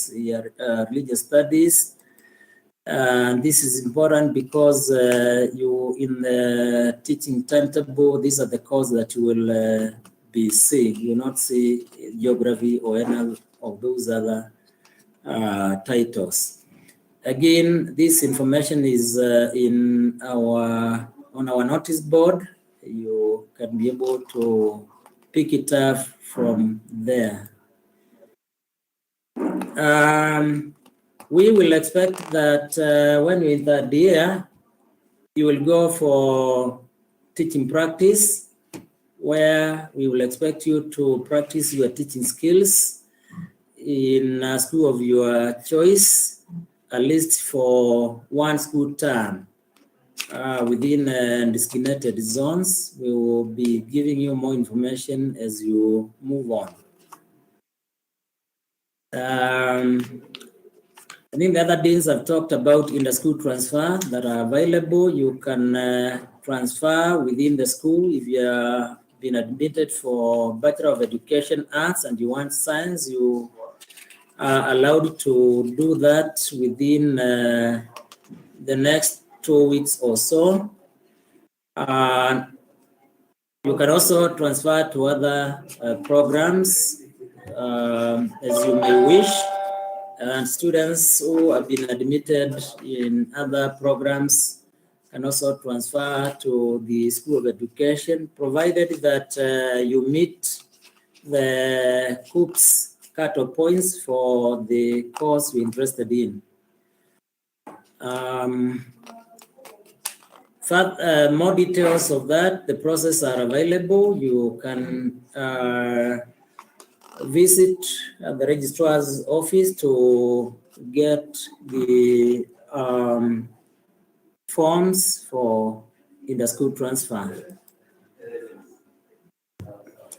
[SPEAKER 7] religious studies. And this is important because you, in the teaching timetable, these are the courses that you will be seeing. You will not see geography or any of those other titles. Again, this information is on our notice board. You can be able to pick it up from there. We will expect that when we're in third year, you will go for teaching practice, where we will expect you to practice your teaching skills in a school of your choice, at least for 1 school term. Within designated zones, we will be giving you more information as you move on. I think the other things I've talked about in the school transfer that are available. You can transfer within the school if you have been admitted for Bachelor of Education Arts and you want science. You are allowed to do that within the next 2 weeks or so. You can also transfer to other programs as you may wish. And students who have been admitted in other programs can also transfer to the School of Education, provided that you meet the COOPS cut-off points for the course you're interested in. More details of that, the process are available. You can visit the registrar's office to get the forms for inter-school transfer.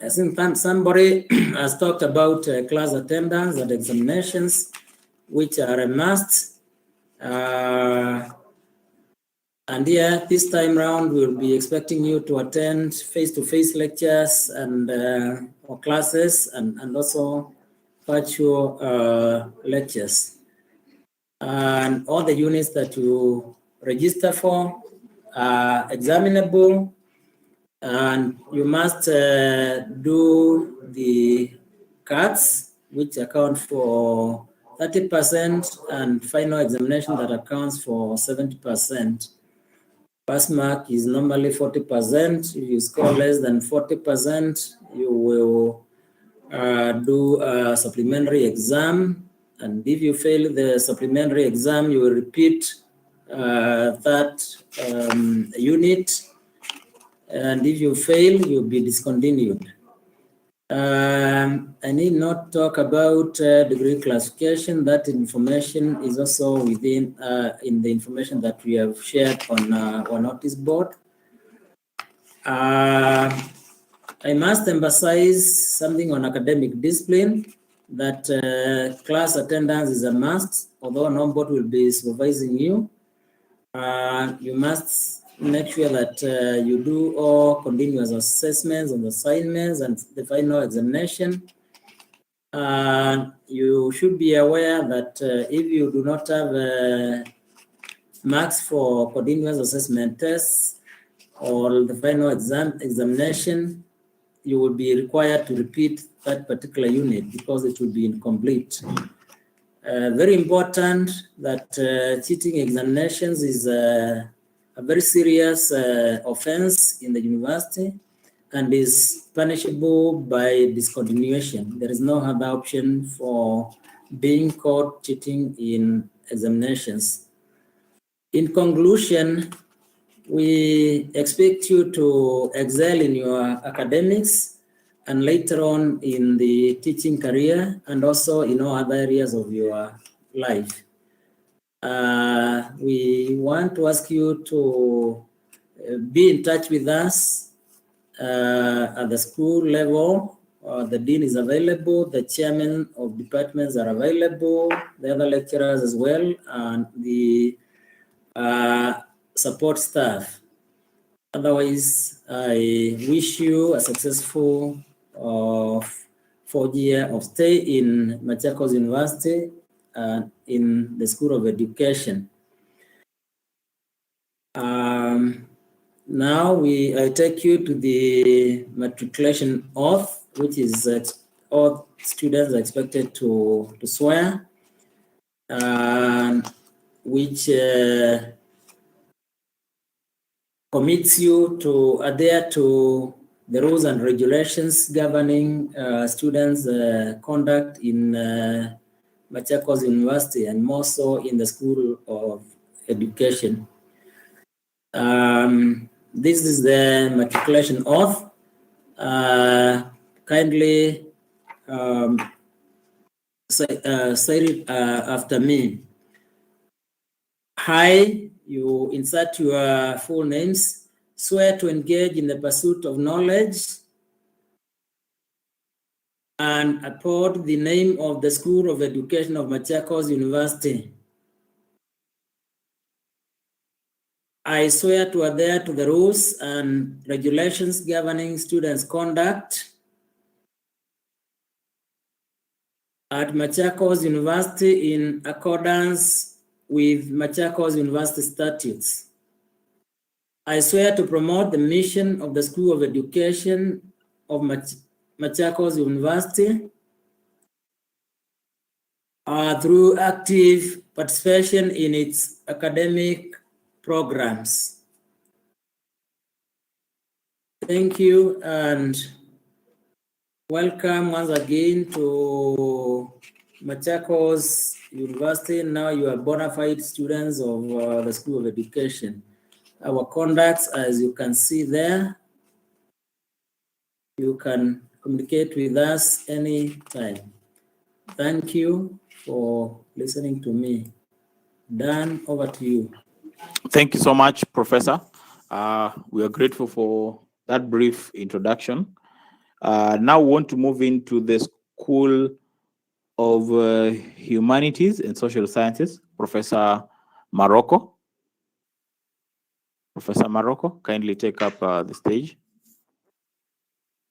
[SPEAKER 7] I think somebody has talked about class attendance and examinations, which are a must. And here, this time round, we'll be expecting you to attend face-to-face lectures and or classes, and also virtual lectures. And all the units that you register for are examinable, and you must do the cards, which account for 30%, and final examination that accounts for 70%. Pass mark is normally 40%. If you score less than 40%, you will do a supplementary exam. And if you fail the supplementary exam, you will repeat that unit. And if you fail, you'll be discontinued. I need not talk about degree classification. That information is also within in the information that we have shared on our notice board. I must emphasize something on academic discipline, that class attendance is a must, although no board will be supervising you. You must make sure that you do all continuous assessments and assignments and the final examination. You should be aware that if you do not have marks for continuous assessment tests or the final examination, you will be required to repeat that particular unit because it will be incomplete. Very important that cheating examinations is a very serious offense in the university and is punishable by discontinuation. There is no other option for being caught cheating in examinations. In conclusion, we expect you to excel in your academics and later on in the teaching career and also in all other areas of your life. We want to ask you to be in touch with us at the school level. The dean is available, the chairman of departments are available, the other lecturers as well, and the support staff. Otherwise, I wish you a successful 4th year of stay in Machakos University in the School of Education. Now I take you to the matriculation oath, which is all students are expected to swear, which commits you to adhere to the rules and regulations governing students' conduct in Machakos University and more so in the School of Education. This is the matriculation oath. Kindly say it after me. I, you insert your full names, swear to engage in the pursuit of knowledge and uphold the name of the School of Education of Machakos University. I swear to adhere to the rules and regulations governing students' conduct at Machakos University in accordance with Machakos University statutes. I swear to promote the mission of the School of Education of Machakos University through active participation in its academic programs. Thank you and welcome once again to Machakos University. Now you are bona fide students of the School of Education. Our conducts, as you can see there, you can communicate with us anytime. Thank you for listening to me. Dan, over to you.
[SPEAKER 2] Thank you so much, Professor. We are grateful for that brief introduction. Now we want to move into the School of Humanities and Social Sciences, Professor Marocco. Professor Marocco, kindly take up the stage.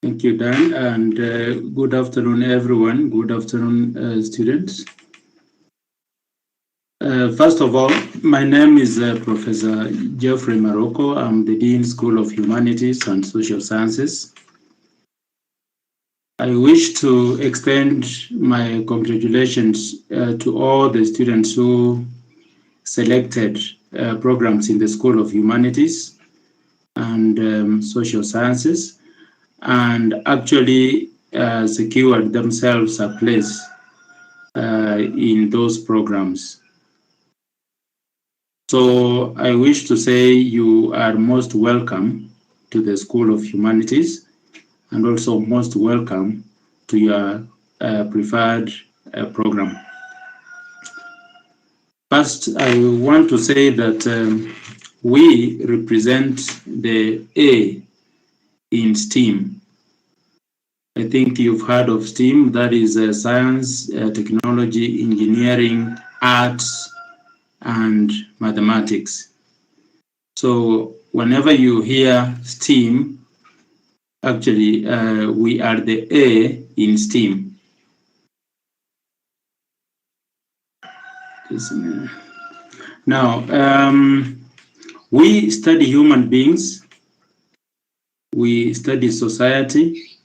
[SPEAKER 8] Thank you, Dan, and good afternoon, everyone. Good afternoon, students. First of all, my name is Professor Geoffrey Marocco. I'm the Dean School of Humanities and Social Sciences. I wish to extend my congratulations to all the students who selected programs in the School of Humanities and Social Sciences and actually secured themselves a place in those programs. So I wish to say you are most welcome to the School of Humanities and also most welcome to your preferred program. First, I want to say that we represent the A in STEAM. I think you've heard of STEAM, that is science, technology, engineering, arts, and mathematics. So whenever you hear STEAM, actually we are the A in STEAM. Now, we study human beings, we study society,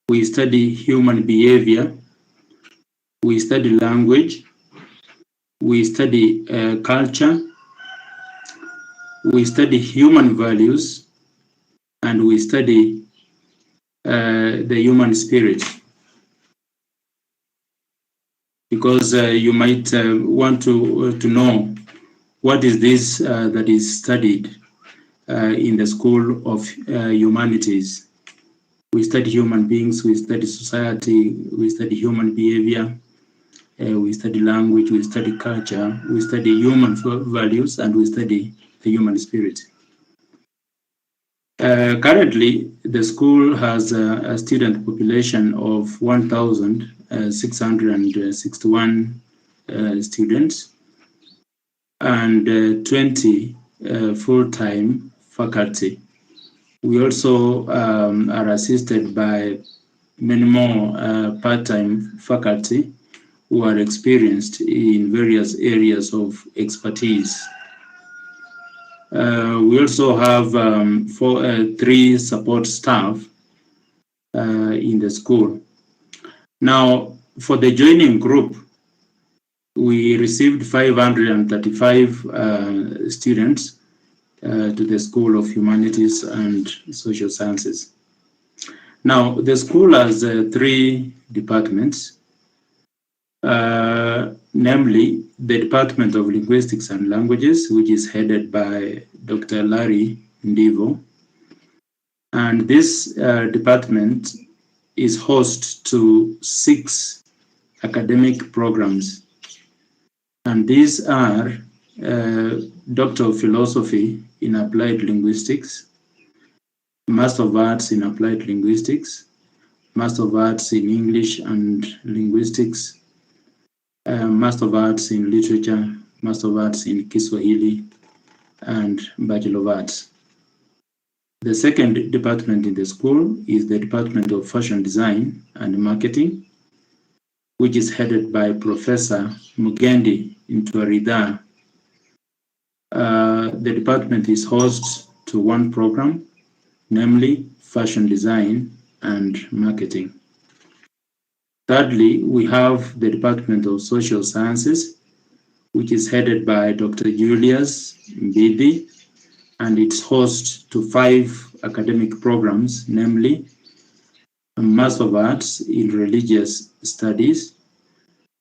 [SPEAKER 8] we study human behavior, we study language, we study culture, we study human values, and we study the human spirit. Because you might want to know what is this that is studied in the School of Humanities. We study human beings, we study society, we study human behavior, we study language, we study culture, we study human values, and we study the human spirit. Currently, the school has a student population of 1,661 students and 20 full-time faculty. We also are assisted by many more part-time faculty who are experienced in various areas of expertise. We also have 3 support staff in the school. Now, for the joining group, we received 535 students to the School of Humanities and Social Sciences. Now, the school has 3 departments, namely the Department of Linguistics and Languages, which is headed by Dr. Larry Ndivo. And this department is host to 6 academic programs. And these are Doctor of Philosophy in Applied Linguistics, Master of Arts in Applied Linguistics, Master of Arts in English and Linguistics, Master of Arts in Literature, Master of Arts in Kiswahili, and Bachelor of Arts. The second department in the school is the Department of Fashion Design and Marketing, which is headed by Professor Mugendi Ntwarida. The department is host to 1 program, namely Fashion Design and Marketing. Thirdly, we have the Department of Social Sciences, which is headed by Dr. Julius Mbidi, and it's host to 5 academic programs, namely a Master of Arts in Religious Studies,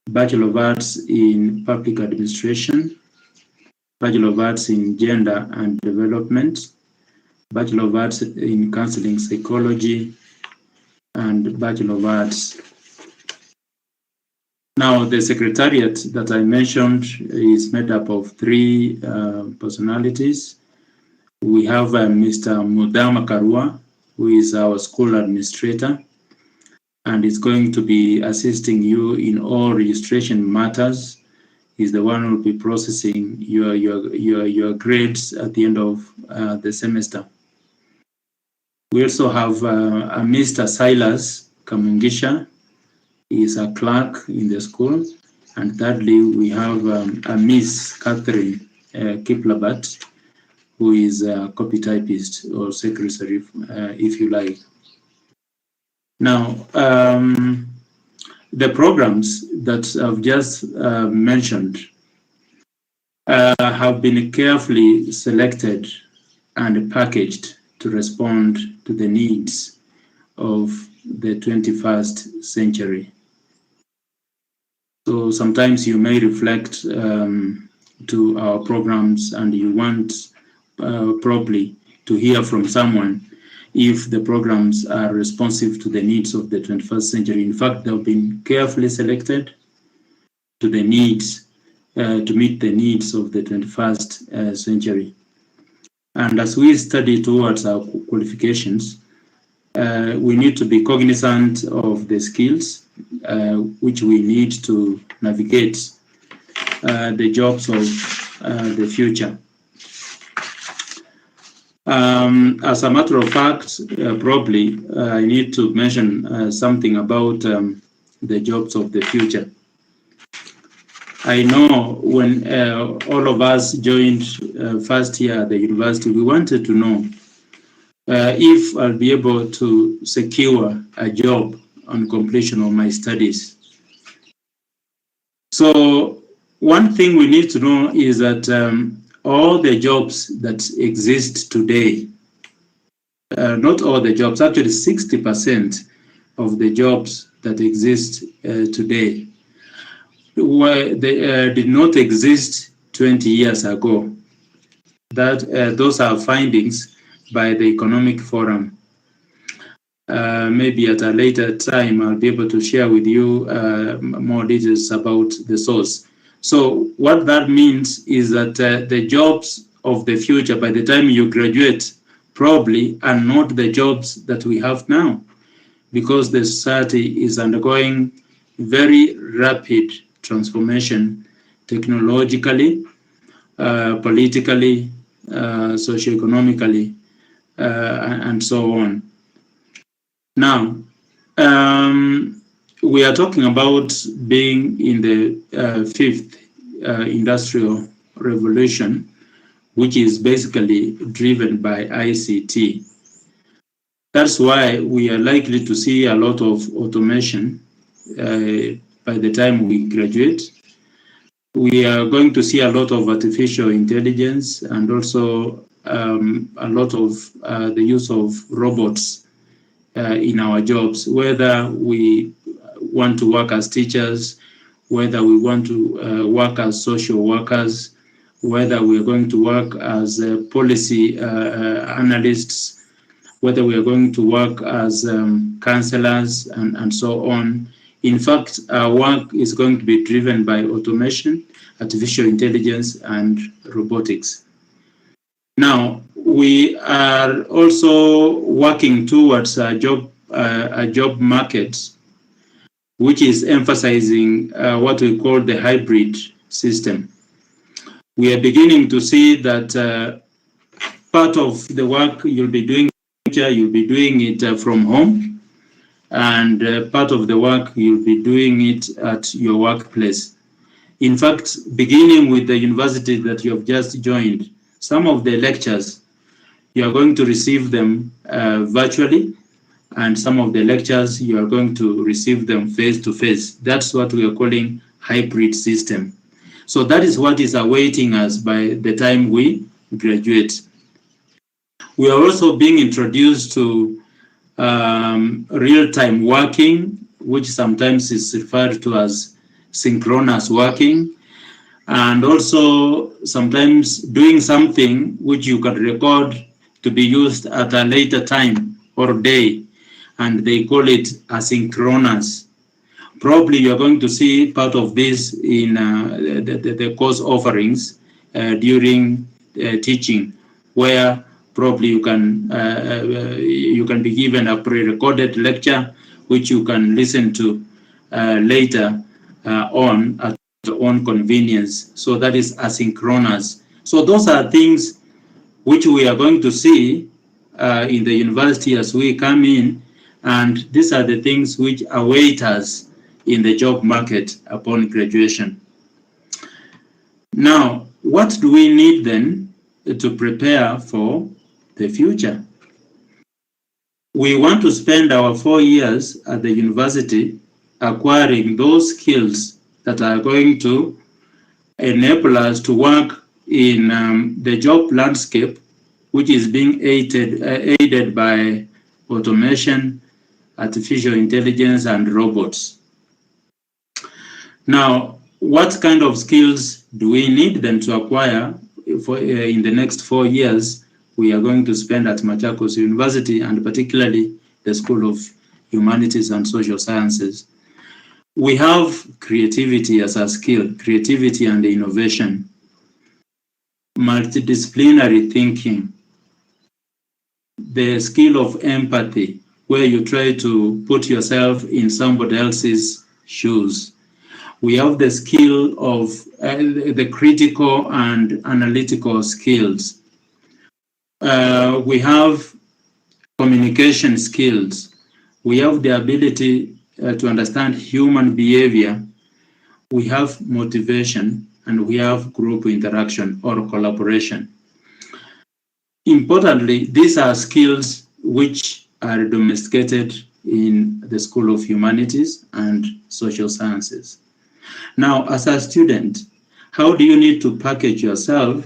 [SPEAKER 8] Bachelor of Arts in Public Administration, Bachelor of Arts in Gender and Development, Bachelor of Arts in Counseling Psychology, and Bachelor of Arts Now, the secretariat that I mentioned is made up of 3 personalities. We have Mr. Mudama Karua, who is our school administrator, and is going to be assisting you in all registration matters. He's the one who will be processing your grades at the end of the semester. We also have a Mr. Silas Kamungisha. He is a clerk in the school. And thirdly, we have a Miss Catherine Kiplabat, who is a copy typist or secretary, if you like. Now, the programs that I've just mentioned have been carefully selected and packaged to respond to the needs of the 21st century. So sometimes you may reflect to our programs and you want probably to hear from someone if the programs are responsive to the needs of the 21st century. In fact, they've been carefully selected to the needs, to meet the needs of the 21st century. And as we study towards our qualifications, we need to be cognizant of the skills which we need to navigate the jobs of the future. As a matter of fact, probably I need to mention something about the jobs of the future. I know when all of us joined first year at the university, we wanted to know if I'll be able to secure a job on completion of my studies. So one thing we need to know is that all the jobs that exist today, not all the jobs, actually 60% of the jobs that exist today they did not exist 20 years ago. That those are findings by the Economic Forum. Maybe at a later time, I'll be able to share with you more details about the source. So what that means is that the jobs of the future, by the time you graduate, probably are not the jobs that we have now, because the society is undergoing very rapid transformation technologically, politically, socioeconomically, and so on. Now, we are talking about being in the fifth industrial revolution, which is basically driven by ICT. That's why we are likely to see a lot of automation by the time we graduate. We are going to see a lot of artificial intelligence and also a lot of the use of robots in our jobs, whether we want to work as teachers, whether we want to work as social workers, whether we are going to work as policy analysts, whether we are going to work as counselors and so on. In fact, our work is going to be driven by automation, artificial intelligence, and robotics. Now, we are also working towards a job market, which is emphasizing what we call the hybrid system. We are beginning to see that part of the work you'll be doing it from home, and part of the work you'll be doing it at your workplace. In fact, beginning with the university that you have just joined, some of the lectures, you are going to receive them virtually, and some of the lectures, you are going to receive them face-to-face. That's what we are calling hybrid system. So that is what is awaiting us by the time we graduate. We are also being introduced to real-time working, which sometimes is referred to as synchronous working, and also sometimes doing something which you can record to be used at a later time or day, and they call it asynchronous. Probably you're going to see part of this in the course offerings during teaching, where probably you can be given a pre-recorded lecture which you can listen to later on at your own convenience. So that is asynchronous. So those are things which we are going to see in the university as we come in, and these are the things which await us in the job market upon graduation. Now, what do we need then to prepare for the future? We want to spend our 4 years at the university acquiring those skills that are going to enable us to work in the job landscape, which is being aided by automation, artificial intelligence, and robots. Now, what kind of skills do we need then to acquire in the next 4 years we are going to spend at Machakos University, and particularly the School of Humanities and Social Sciences? We have creativity as a skill, creativity and innovation, multidisciplinary thinking, the skill of empathy, where you try to put yourself in somebody else's shoes. We have the skill of the critical and analytical skills. We have communication skills. We have the ability to understand human behavior. We have motivation, and we have group interaction or collaboration. Importantly, these are skills which are domesticated in the School of Humanities and Social Sciences. Now, as a student, how do you need to package yourself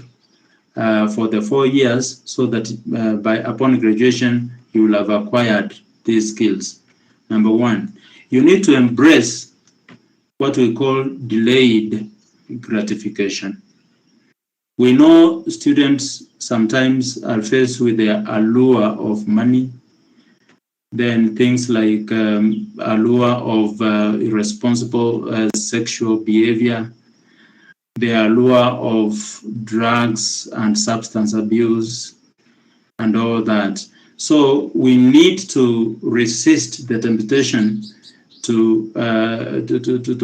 [SPEAKER 8] for the 4 years so that upon graduation, you will have acquired these skills? Number one, you need to embrace what we call delayed gratification. We know students sometimes are faced with the allure of money, then things like allure of irresponsible sexual behavior, the allure of drugs and substance abuse, and all that. So we need to resist the temptation to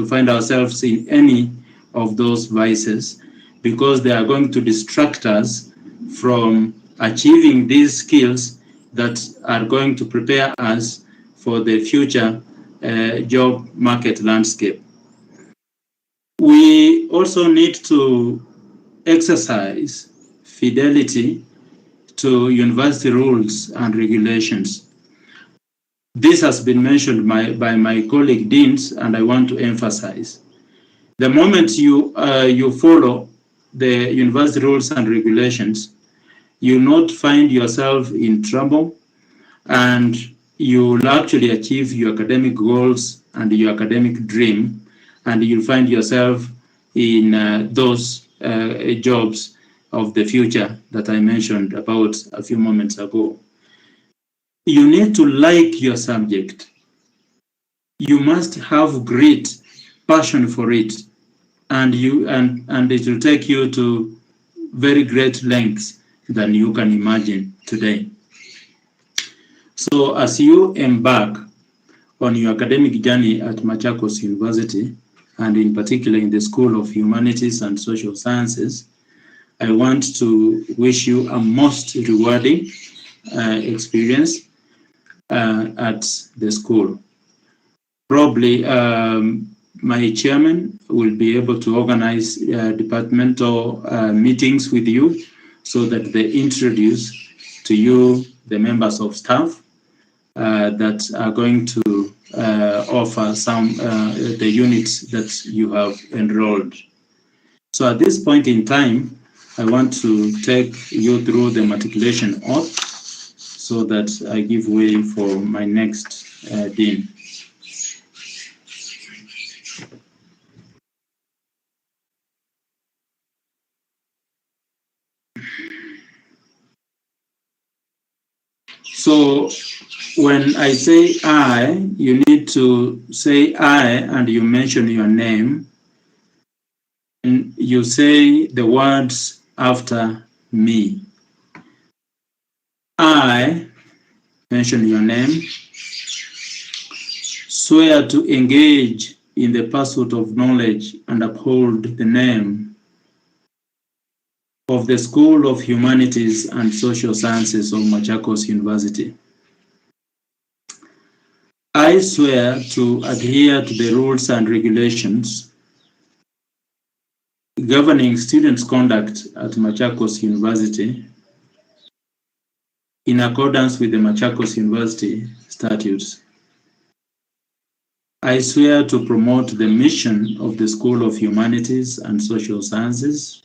[SPEAKER 8] find ourselves in any of those vices, because they are going to distract us from achieving these skills that are going to prepare us for the future job market landscape. We also need to exercise fidelity to university rules and regulations. This has been mentioned by my colleague deans, and I want to emphasize. The moment you follow the university rules and regulations, you not find yourself in trouble, and you will actually achieve your academic goals and your academic dream, and you'll find yourself in those jobs of the future that I mentioned about a few moments ago. You need to like your subject. You must have great passion for it, and it will take you to very great lengths than you can imagine today. So as you embark on your academic journey at Machakos University, and in particular in the School of Humanities and Social Sciences, I want to wish you a most rewarding experience at the school. Probably my chairman will be able to organize departmental meetings with you so that they introduce to you the members of staff that are going to offer some the units that you have enrolled. So at this point in time, I want to take you through the matriculation oath so that I give way for my next dean. So when I say I, you need to say I and you mention your name. And you say the words after me. I, mention your name, swear to engage in the pursuit of knowledge and uphold the name of the School of Humanities and Social Sciences of Machakos University. I swear to adhere to the rules and regulations governing students' conduct at Machakos University in accordance with the Machakos University statutes. I swear to promote the mission of the School of Humanities and Social Sciences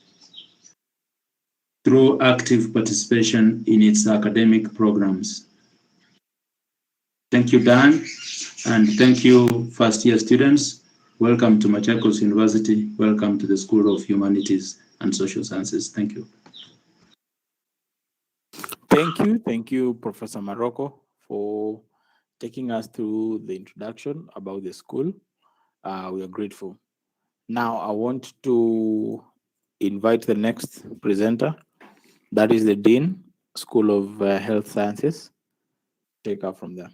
[SPEAKER 8] through active participation in its academic programs. Thank you, Dan, and thank you, first-year students. Welcome to Machakos University. Welcome to the School of Humanities and Social Sciences. Thank you.
[SPEAKER 2] Thank you, Professor Marocco, for taking us through the introduction about the school. We are grateful. Now, I want to invite the next presenter. That is the Dean, School of Health Sciences. Take up from there.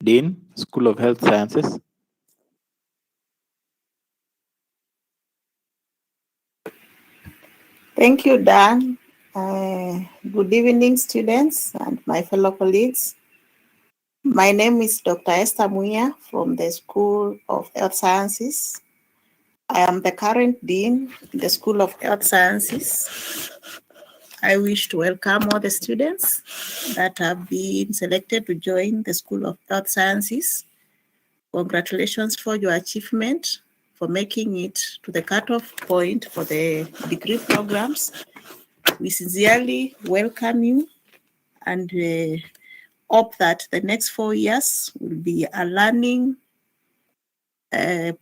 [SPEAKER 2] Dean, School of Health Sciences.
[SPEAKER 9] Thank you, Dan. Good evening, students and my fellow colleagues. My name is Dr. Esther Muya from the School of Health Sciences. I am the current Dean in the School of Health Sciences. I wish to welcome all the students that have been selected to join the School of Health Sciences. Congratulations for your achievement, for making it to the cutoff point for the degree programs. We sincerely welcome you and hope that the next 4 years will be a learning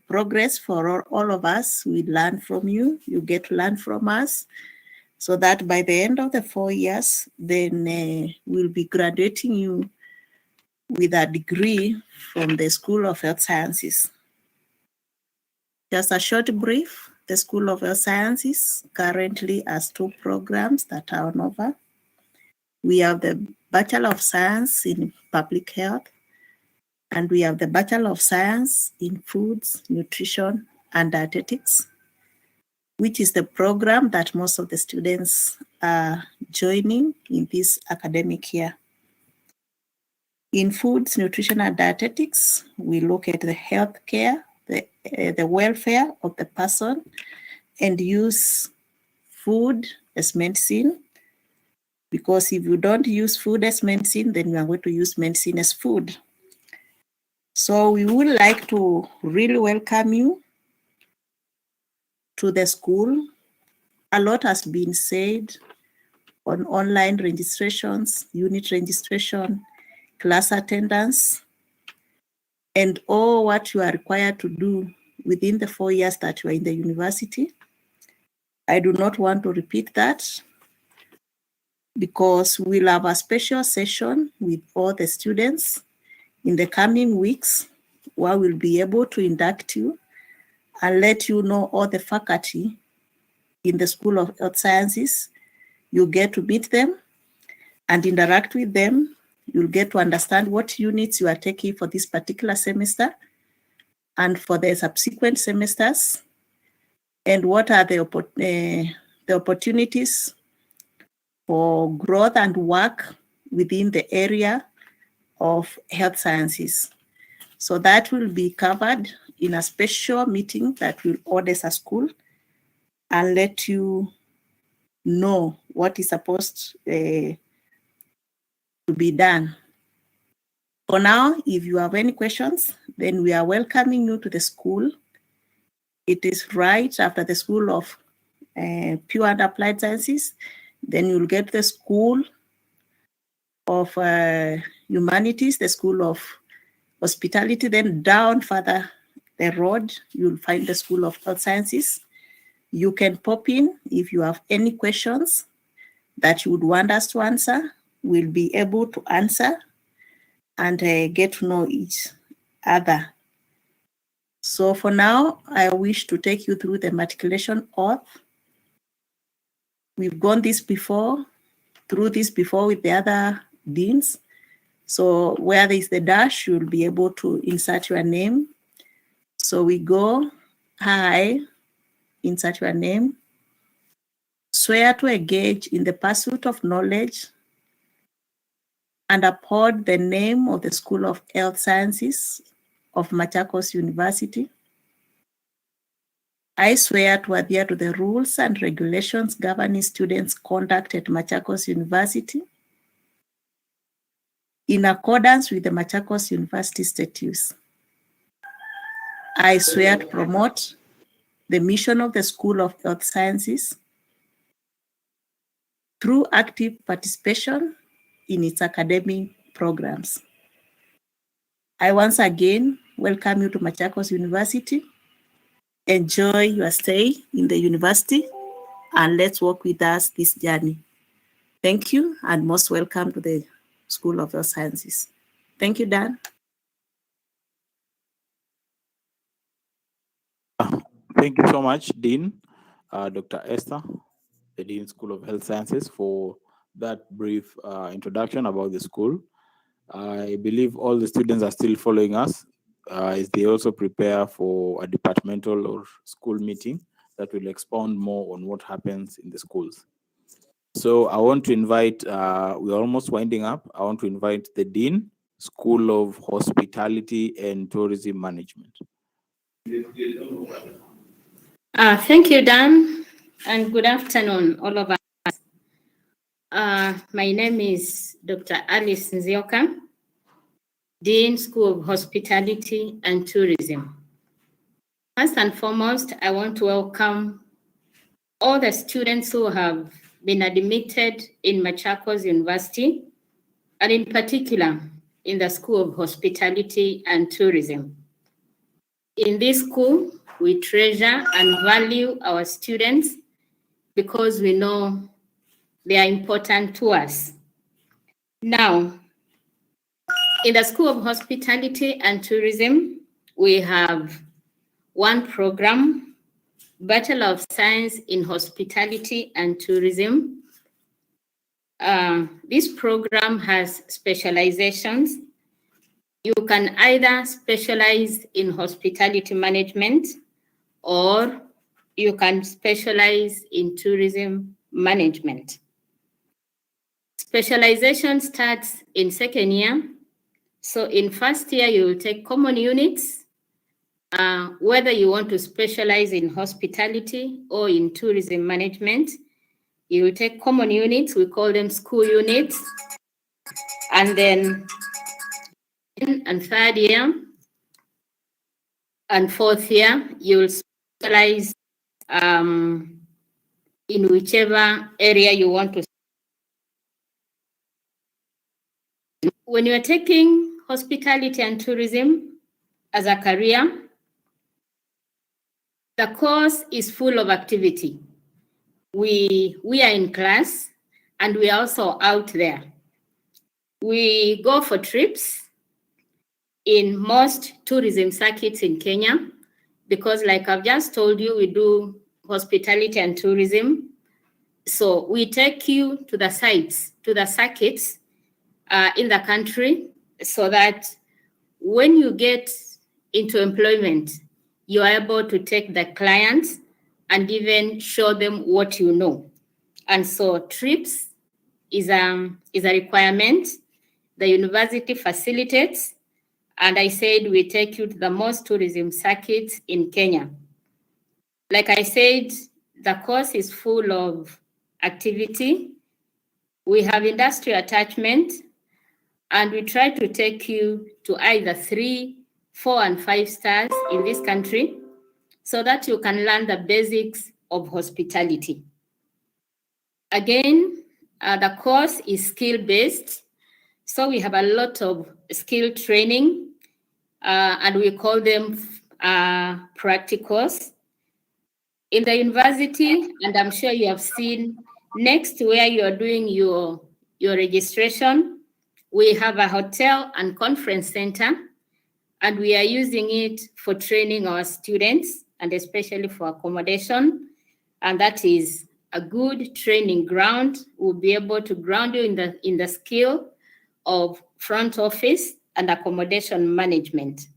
[SPEAKER 9] progress for all of us. We learn from you, you get to learn from us, so that by the end of the 4 years, then we'll be graduating you with a degree from the School of Health Sciences. Just a short brief, the School of Health Sciences currently has 2 programs that are on offer. We have the Bachelor of Science in Public Health, and we have the Bachelor of Science in Foods, Nutrition, and Dietetics, which is the program that most of the students are joining in this academic year. In Foods, Nutrition, and Dietetics, we look at the healthcare, the welfare of the person, and use food as medicine. Because if you don't use food as medicine, then you are going to use medicine as food. So we would like to really welcome you to the school. A lot has been said on online registrations, unit registration, class attendance, and all what you are required to do within the 4 years that you are in the university. I do not want to repeat that, because we'll have a special session with all the students in the coming weeks, where we'll be able to induct you and let you know all the faculty in the School of Health Sciences. You get to meet them and interact with them. You'll get to understand what units you are taking for this particular semester and for the subsequent semesters, and what are the opportunities for growth and work within the area of health sciences. So that will be covered in a special meeting that will order a school and let you know what is supposed to be done. For now, if you have any questions, then we are welcoming you to the school. It is right after the School of Pure and Applied Sciences. Then you'll get the School of Humanities, the School of Hospitality. Then down further the road, you'll find the School of Health Sciences. You can pop in if you have any questions. that you would want us to answer, we'll be able to answer and get to know each other. So for now, I wish to take you through the matriculation oath. We've gone through this before with the other deans. So where there is the dash, you'll be able to insert your name. So we go, I, insert your name, swear to engage in the pursuit of knowledge and uphold the name of the School of Health Sciences of Machakos University. I swear to adhere to the rules and regulations governing students' conduct at Machakos University in accordance with the Machakos University statutes. I swear to promote the mission of the School of Health Sciences through active participation in its academic programs. I once again welcome you to Machakos University. Enjoy your stay in the university and let's walk with us this journey. Thank you and most welcome to the School of Health Sciences. Thank you, Dan.
[SPEAKER 2] Thank you so much, Dean, Dr. Esther, the Dean School of Health Sciences, for that brief introduction about the school. I believe all the students are still following us as they also prepare for a departmental or school meeting that will expound more on what happens in the schools. So I want to invite, we're almost winding up. I want to invite the Dean, School of Hospitality and Tourism Management.
[SPEAKER 10] Thank you, Dan, and good afternoon, all of us. My name is Dr. Alice Nzioka, Dean, School of Hospitality and Tourism. First and foremost, I want to welcome all the students who have been admitted in Machakos University, and in particular, in the School of Hospitality and Tourism. In this school, we treasure and value our students because we know they are important to us. Now, in the School of Hospitality and Tourism, we have one program, Bachelor of Science in Hospitality and Tourism. This program has specializations. You can either specialize in hospitality management or you can specialize in tourism management. Specialization starts in second year. So in first year, you will take common units, whether you want to specialize in hospitality or in tourism management. You will take common units, we call them school units. And then in third year and fourth year, you will specialize in whichever area you want to. When you are taking hospitality and tourism as a career, the course is full of activity. We are in class and we are also out there. We go for trips in most tourism circuits in Kenya because, like I've just told you, we do hospitality and tourism. So we take you to the sites, to the circuits in the country so that when you get into employment, you are able to take the clients and even show them what you know. And so trips is a requirement. The university facilitates, and I said we take you to the most tourism circuits in Kenya. Like I said, the course is full of activity. We have industry attachment, and we try to take you to either 3, 4, and 5 stars in this country so that you can learn the basics of hospitality. Again, the course is skill-based, so we have a lot of skill training, and we call them practicals. In the university, and I'm sure you have seen Next, where you are doing your registration, we have a hotel and conference center, and we are using it for training our students and especially for accommodation. And that is a good training ground. We'll be able to ground you in the skill of front office and accommodation management.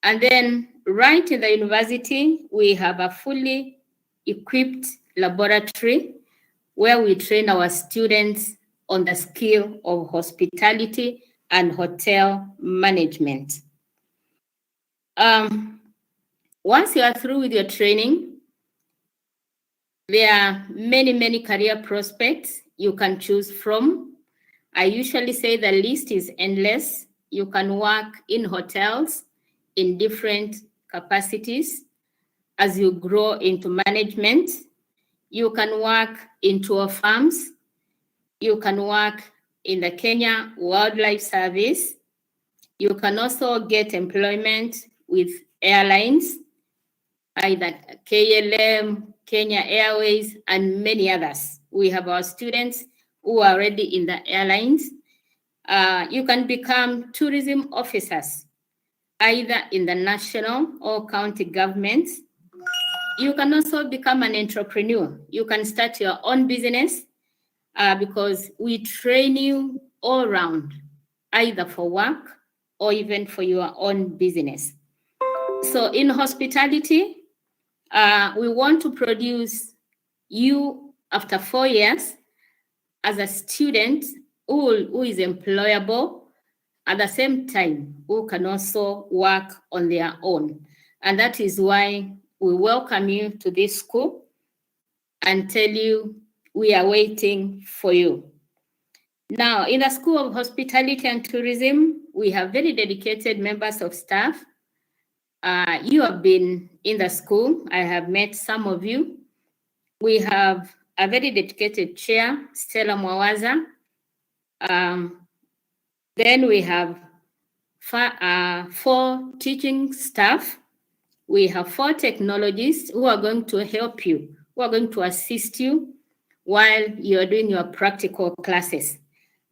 [SPEAKER 10] And then right in the university, we have a fully equipped laboratory where we train our students on the skill of hospitality and hotel management. Once you are through with your training, there are many, many career prospects you can choose from. I usually say the list is endless. You can work in hotels in different capacities as you grow into management. You can work in tour farms. You can work in the Kenya Wildlife Service. You can also get employment with airlines, either KLM, Kenya Airways, and many others. We have our students who are already in the airlines. You can become tourism officers, either in the national or county governments. You can also become an entrepreneur. You can start your own business because we train you all around, either for work or even for your own business. So in hospitality, we want to produce you after 4 years as a student who is employable, at the same time, who can also work on their own. And that is why we welcome you to this school and tell you we are waiting for you. Now, in the School of Hospitality and Tourism, we have very dedicated members of staff. You have been in the school. I have met some of you. We have a very dedicated chair, Stella Mwawaza. Then we have 4 teaching staff. We have 4 technologists who are going to help you, who are going to assist you while you're doing your practical classes.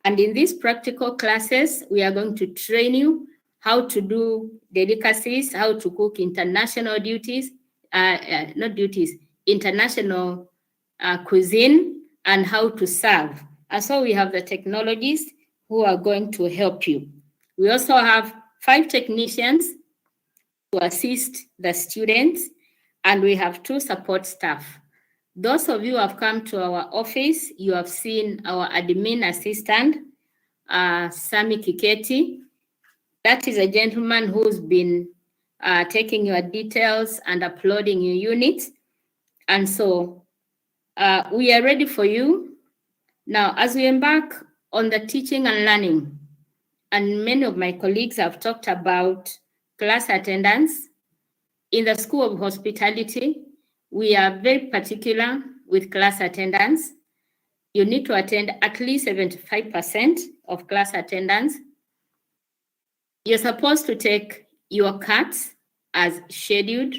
[SPEAKER 10] And in these practical classes, we are going to train you how to do delicacies, how to cook international international cuisine, and how to serve. And so we have the technologists who are going to help you. We also have 5 technicians to assist the students, and we have 2 support staff. Those of you who have come to our office, you have seen our admin assistant, Sami Kiketi. That is a gentleman who's been taking your details and uploading your units. And so we are ready for you. Now, as we embark on the teaching and learning, and many of my colleagues have talked about class attendance, in the School of Hospitality, we are very particular with class attendance. You need to attend at least 75% of class attendance. You're supposed to take your CATs as scheduled.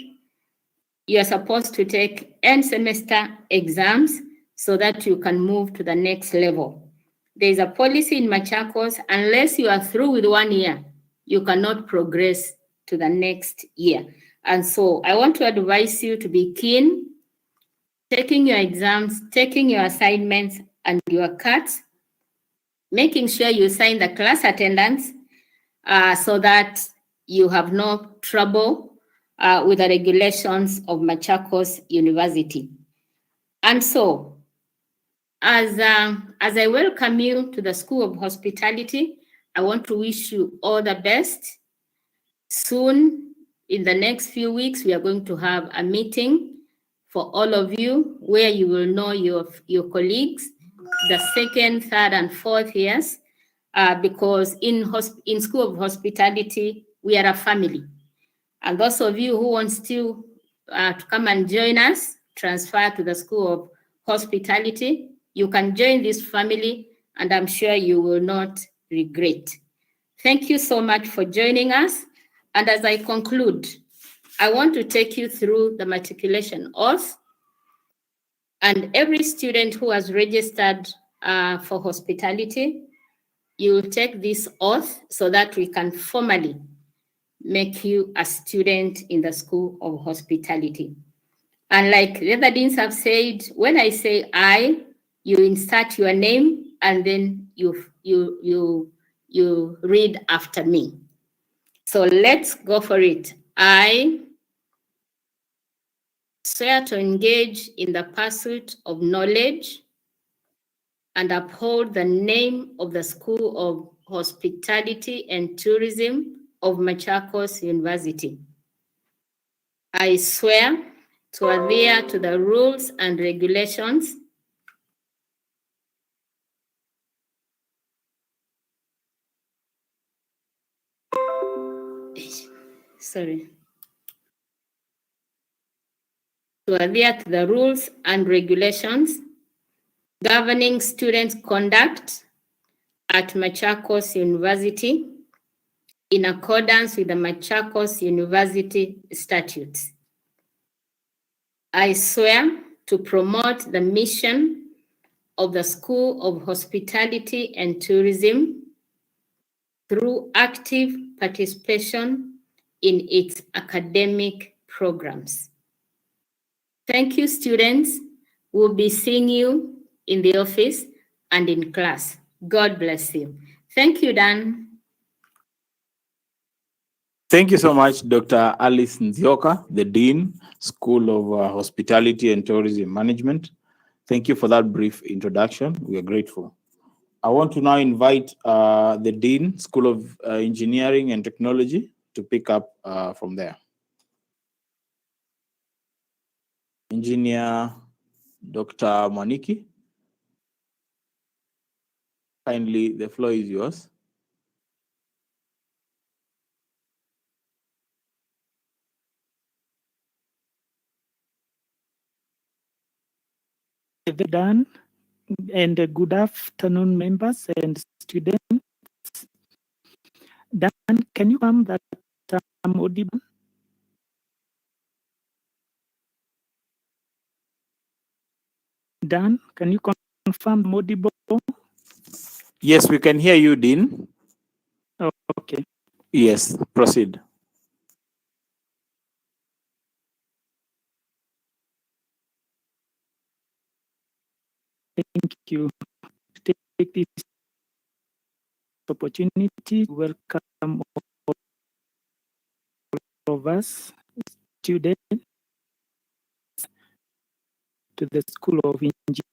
[SPEAKER 10] You're supposed to take end semester exams so that you can move to the next level. There is a policy in Machakos, unless you are through with 1 year, you cannot progress to the next year. And so I want to advise you to be keen, taking your exams, taking your assignments and your CATs, making sure you sign the class attendance so that you have no trouble with the regulations of Machakos University. And so, as I welcome you to the School of Hospitality, I want to wish you all the best. Soon, in the next few weeks, we are going to have a meeting for all of you where you will know your colleagues, the 2nd, 3rd, and 4th years, because in School of Hospitality, we are a family. And those of you who want to come and join us, transfer to the School of Hospitality, you can join this family, and I'm sure you will not regret. Thank you so much for joining us. And as I conclude, I want to take you through the matriculation oath. And every student who has registered for hospitality, you will take this oath so that we can formally make you a student in the School of Hospitality. And like the other deans have said, when I say I, you insert your name and then you read after me. So let's go for it. I swear to engage in the pursuit of knowledge and uphold the name of the School of Hospitality and Tourism of Machakos University. I swear to adhere to the rules and regulations to adhere to the rules and regulations governing students' conduct at Machakos University in accordance with the Machakos University statutes. I swear to promote the mission of the School of Hospitality and Tourism through active participation in its academic programs. Thank you, students. We'll be seeing you in the office and in class. God bless you. Thank you, Dan.
[SPEAKER 2] Thank you so much, Dr. Alice Nzioka, the Dean, School of Hospitality and Tourism Management. Thank you for that brief introduction. We are grateful. I want to now invite the Dean, School of Engineering and Technology, to pick up from there. Engineer Dr. Mwaniki, kindly, the floor is yours.
[SPEAKER 11] Dan, and good afternoon, members and students. Dan, can you confirm that I'm audible? Dan, can you confirm I'm audible?
[SPEAKER 2] Yes, we can hear you, Dean.
[SPEAKER 11] Oh, okay.
[SPEAKER 2] Yes, proceed.
[SPEAKER 11] Thank you. Take this opportunity to welcome all of us, students, to the School of Engineering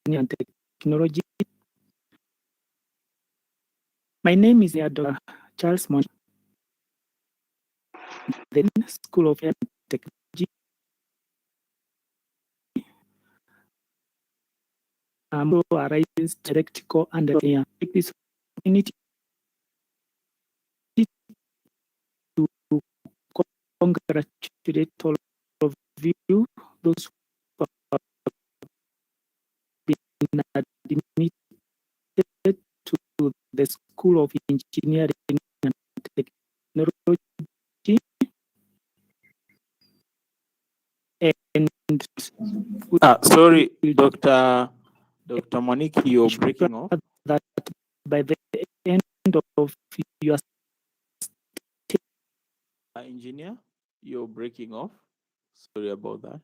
[SPEAKER 11] and Technology. My name is Dr. Charles Mon, the School of Technology. Arises electrical and take this opportunity to congratulate all of you, those who have been admitted to the School of Engineering and Technology. And
[SPEAKER 2] sorry, Dr. Mwaniki, you're breaking off.
[SPEAKER 11] That by the end of your
[SPEAKER 2] engineer, you're breaking off. Sorry about that.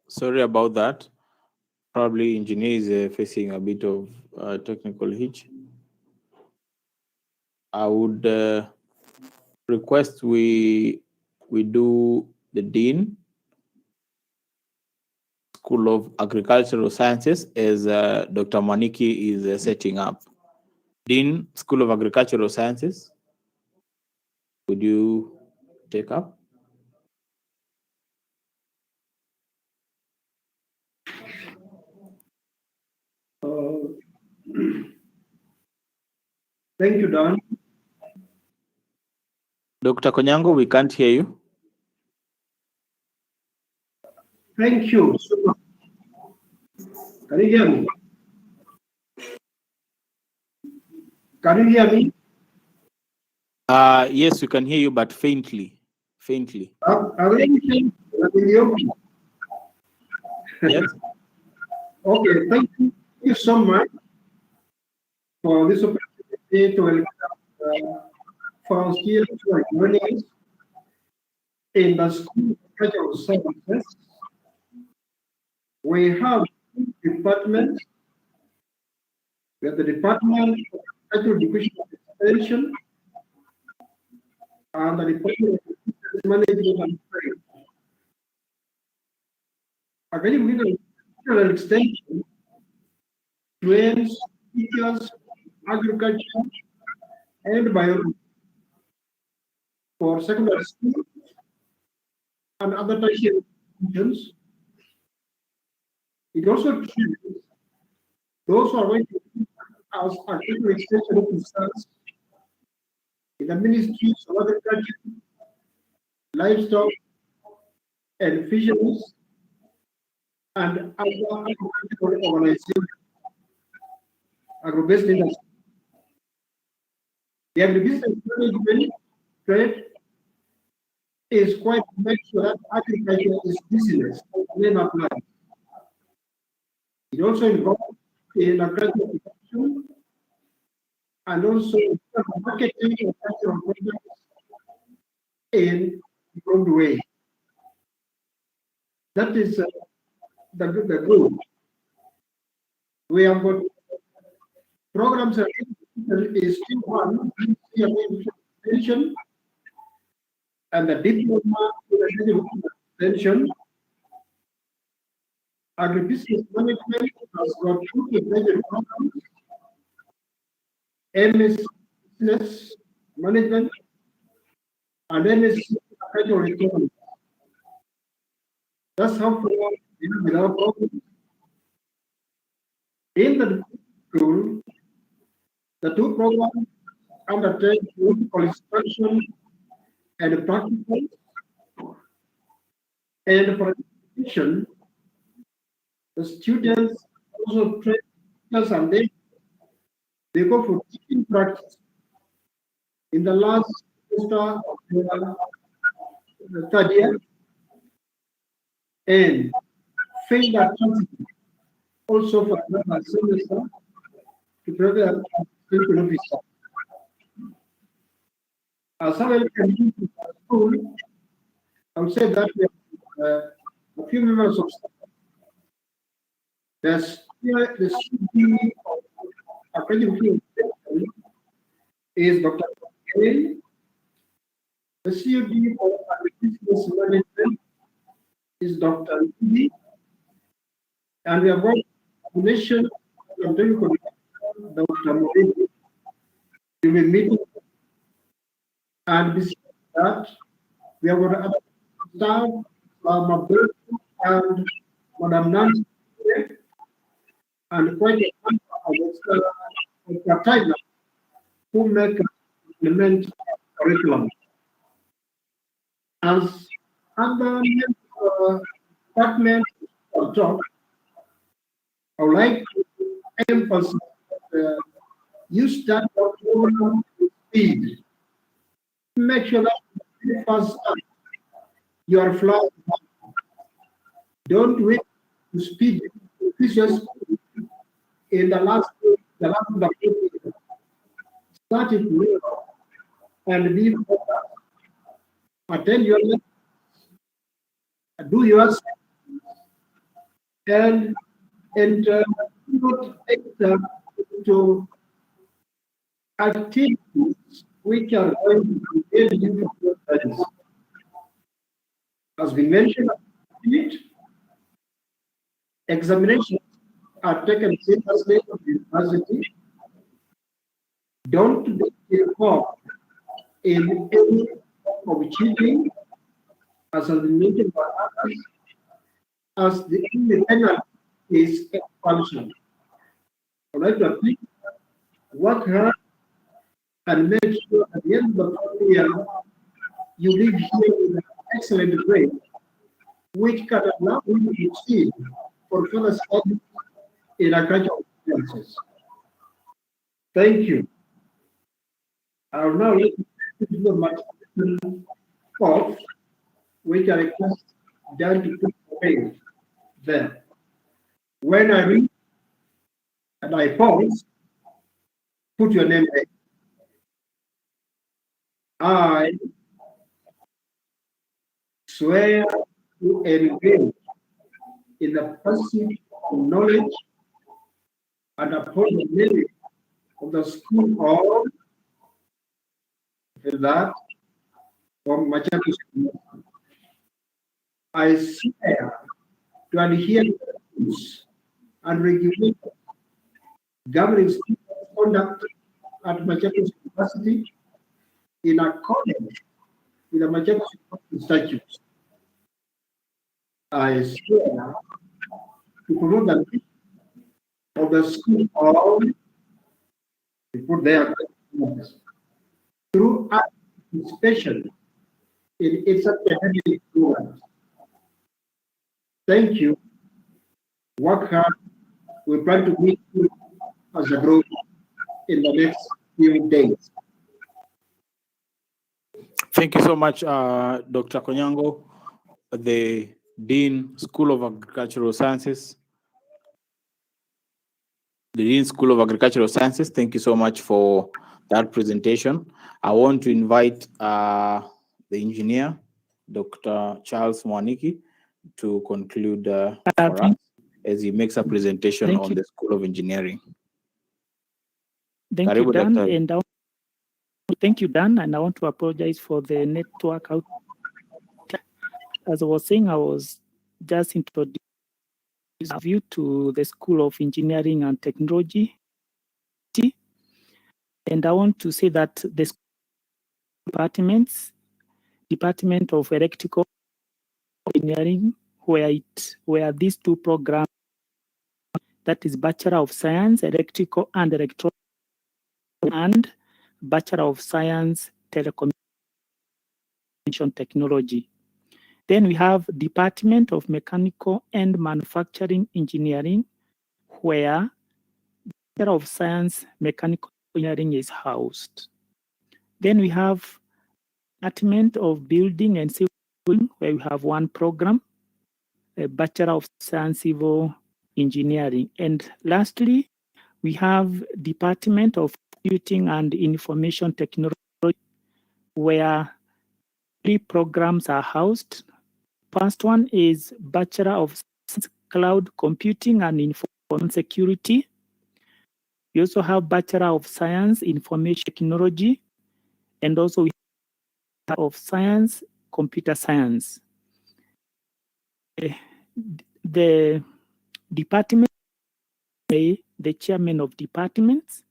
[SPEAKER 2] Sorry about that. Probably engineer is facing a bit of technical hitch. I would request we do the Dean, School of Agricultural Sciences, as Dr. Maniki is setting up. Dean, School of Agricultural Sciences, would you take up?
[SPEAKER 12] Thank you, Don.
[SPEAKER 2] Dr. Konyango, we can't hear you.
[SPEAKER 12] Thank you so much. Can you hear me? Can you hear me?
[SPEAKER 2] Yes, we can hear you, but faintly. Faintly. Yes.
[SPEAKER 12] Okay, thank you so much for this opportunity to welcome for our students who are joining us in the School of Agricultural Sciences. We have two departments. We have the Department of Agricultural Education and Extension and the Department of Business Management and Trade. Agricultural Extension trains teachers, agriculture, and biology for secondary school and other tertiary institutions. It also trains those who are going to be as agricultural extension officers in the ministries of agriculture, livestock, and fisheries, and other agricultural organizations, agro-based industry. The agribusiness management trade is quite to make sure that agriculture is business, name applies. It also involves in agricultural production and also marketing of agricultural products in a broad way. That is the goal. We have got programs that is still one, extension, and the diploma extension. Agribusiness management has got two major programs: MS Business Management and MS Agricultural Economics. That's how far we have with our programs. In the school, the two programs undertake multiple instruction and practical, and for education, the students also train teachers and they go for teaching practice in the last semester of the third year and fail that also for another semester to prepare as officer. As I can do to school, I would say that we have a few members of staff. The CD of accreditation is Dr. Gay. The COD of agribusiness management is Dr. Lee. And we have got a combination of Dr. Moridi. We will meet, and besides that, we have got other staff, Mabel and Madam Nancy, and quite a number of part-timers who make implement curriculum. As other departments or jobs, I would like to emphasize that you start your program with speed. Make sure that the first time you are flying. Don't wait to speed. Increase your speed in the last start it well and be focused. Attend your lessons, do your and not enter to activities which are going to prepare you for your studies. As we mentioned, Examinations are taken seriously at the university. Don't be involved in any of cheating as admitted by others, as the independent is expulsion. I'd like to appeal, work hard and make sure at the end of the 4 year you leave here with an excellent grade, which can allow you to proceed for further study in agricultural sciences. Thank you. I will now let you to the material of which I request Dan to put away there. When I read and I pause, put your name there. I swear to engage in the pursuit of knowledge and uphold the merit of the school of that from Machakos. I swear to adhere to the rules and regulations governing student conduct at Machakos University in accordance with the Machakos University statutes. I swear to promote the mission of the school of, we put there, through participation in its academic programs. Thank you. Work hard. We plan to meet you as a group in the next few days.
[SPEAKER 2] Thank you so much, Dr. Konyango, the Dean, School of Agricultural Sciences. The Dean, School of Agricultural Sciences, thank you so much for that presentation. I want to invite the engineer, Dr. Charles Mwaniki, to conclude for us as he makes a presentation on the School of Engineering.
[SPEAKER 11] Thank you, Dan. And thank you, Dan. And I want to apologize for the network out. As I was saying, I was just introducing you to the School of Engineering and Technology. And I want to say that the departments, Department of Electrical Engineering, where these two programs, that is Bachelor of Science, Electrical and Electronics, and Bachelor of Science, Telecommunication Technology. Then we have Department of Mechanical and Manufacturing Engineering, where Bachelor of Science, Mechanical Engineering is housed. Then we have Department of Building and Civil, where we have one program, a Bachelor of Science Civil Engineering. And lastly, we have Department of Computing and Information Technology, where 3 programs are housed. First one is Bachelor of Science, Cloud Computing and Information Security. We also have Bachelor of Science, Information Technology, and also we have of Science, Computer Science. The department, the chairman of departments,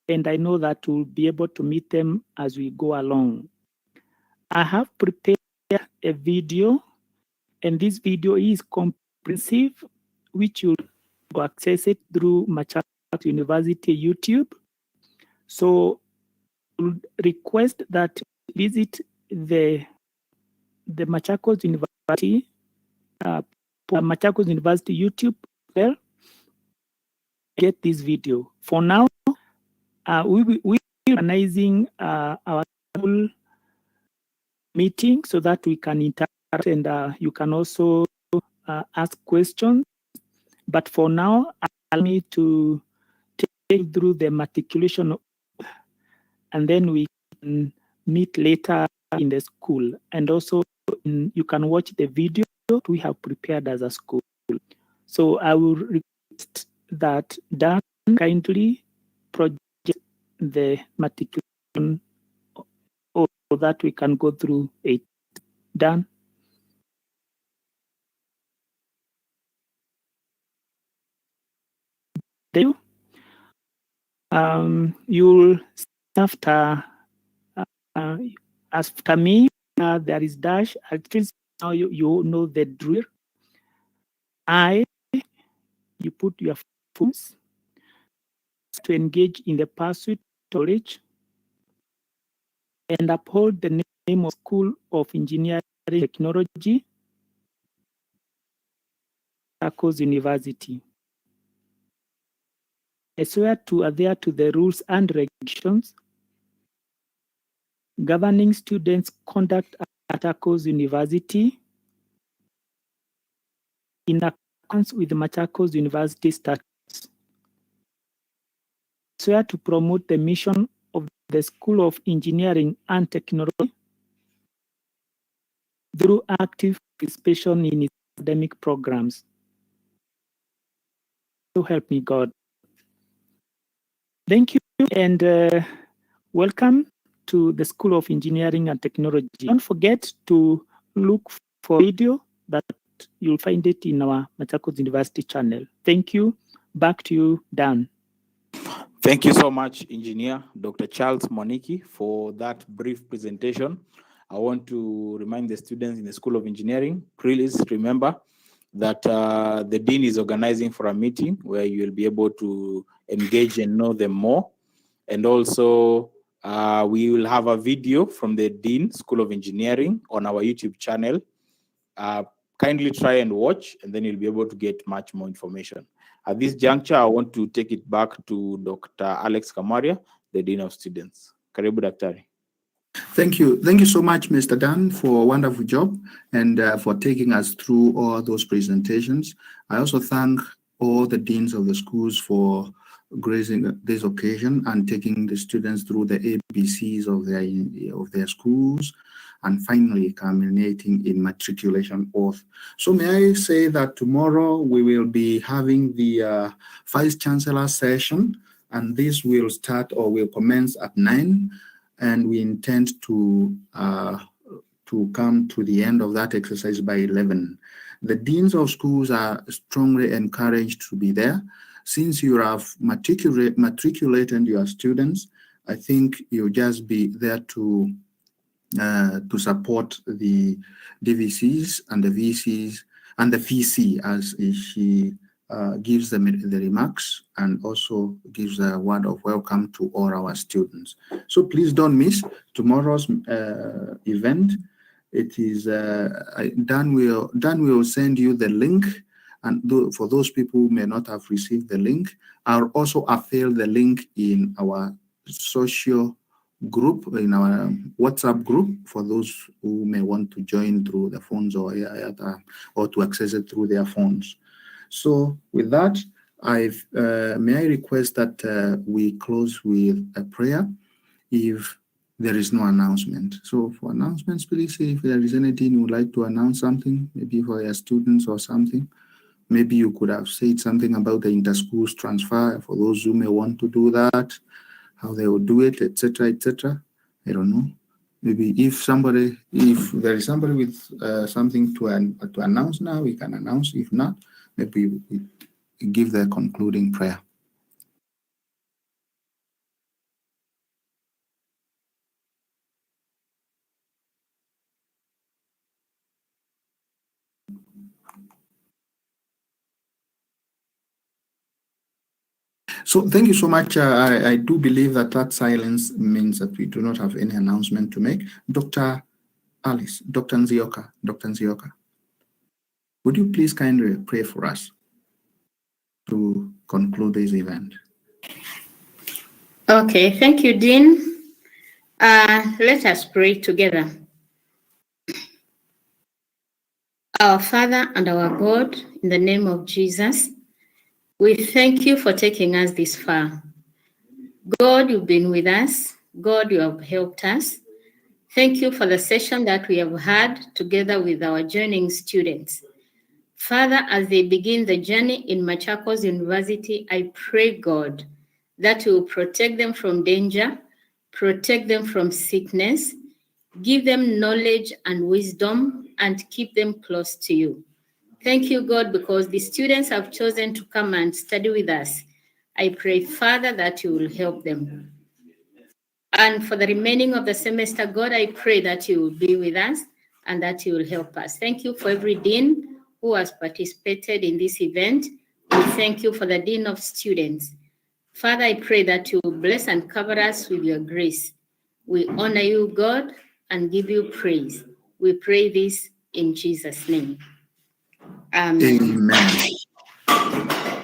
[SPEAKER 11] and I know that we'll be able to meet them as we go along. I have prepared a video, and this video is comprehensive, which you'll access it through Machakos University YouTube. So we'll request that you visit the Machakos University, Machakos University YouTube there, get this video. For now, we'll be organizing our full meeting so that we can interact and you can also ask questions. But for now, allow me to take through the matriculation, and then we can meet later in the school. And also, you can watch the video we have prepared as a school. So I will request that Dan kindly project the matriculation so that we can go through it. Dan? You'll after after me. There is dash. At least now you know the drill. You put your phones to engage in the pursuit of knowledge and uphold the name of School of Engineering and Technology, Machakos University. I swear to adhere to the rules and regulations governing students' conduct at Machakos University in accordance with the Machakos University statutes. I swear to promote the mission of the School of Engineering and Technology through active participation in its academic programs. So help me God. Thank you and welcome to the School of Engineering and Technology. Don't forget to look for video that you'll find it in our Machakos University channel. Thank you. Back to you, Dan.
[SPEAKER 2] Thank you so much, Engineer Dr. Charles Moniki, for that brief presentation. I want to remind the students in the School of Engineering, please remember that the Dean is organizing for a meeting where you will be able to engage and know them more. And also, we will have a video from the Dean, School of Engineering, on our YouTube channel. Kindly try and watch, and then you'll be able to get much more information. At this juncture, I want to take it back to Dr. Alex Kamaria, the Dean of Students. Karibu Daktari.
[SPEAKER 1] Thank you. Thank you so much, Mr. Dan, for a wonderful job and for taking us through all those presentations. I also thank all the deans of the schools for gracing this occasion and taking the students through the ABCs of their schools, and finally culminating in matriculation oath. So may I say that tomorrow we will be having the Vice Chancellor session, and this will start or will commence at 9. And we intend to come to the end of that exercise by 11. The deans of schools are strongly encouraged to be there. Since you have matriculated your students, I think you'll just be there to support the DVCs and the VCs and the VC as she gives them the remarks and also gives a word of welcome to all our students. So please don't miss tomorrow's event. It is Dan will send you the link, and for those people who may not have received the link, I'll also avail the link in our social group, in our WhatsApp group, for those who may want to join through the phones or to access it through their phones. So with that, may I request that we close with a prayer if there is no announcement. So for announcements, please say if there is anything you would like to announce, something, maybe for your students or something. Maybe you could have said something about the inter-schools transfer for those who may want to do that, how they will do it, etc., etc. I don't know. Maybe if there is somebody with something to announce now, we can announce. If not, maybe we give the concluding prayer. So thank you so much. I do believe that silence means that we do not have any announcement to make. Dr. Alice, Dr. Nzioka, would you please kindly pray for us to conclude this event?
[SPEAKER 10] Okay, thank you, Dean. Let us pray together. Our Father and our God, in the name of Jesus, we thank you for taking us this far. God, you've been with us. God, you have helped us. Thank you for the session that we have had together with our joining students. Father, as they begin the journey in Machakos University, I pray, God, that you will protect them from danger, protect them from sickness, give them knowledge and wisdom, and keep them close to you. Thank you, God, because the students have chosen to come and study with us. I pray, Father, that you will help them. And for the remaining of the semester, God, I pray that you will be with us and that you will help us. Thank you for every dean who has participated in this event. We thank you for the dean of students. Father, I pray that you will bless and cover us with your grace. We honor you, God, and give you praise. We pray this in Jesus' name. Amen.
[SPEAKER 1] Amen.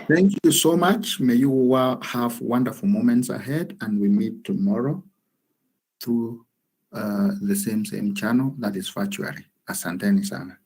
[SPEAKER 1] Thank you so much. May you have wonderful moments ahead, and we meet tomorrow through the same channel that is virtually. Asanteni sana.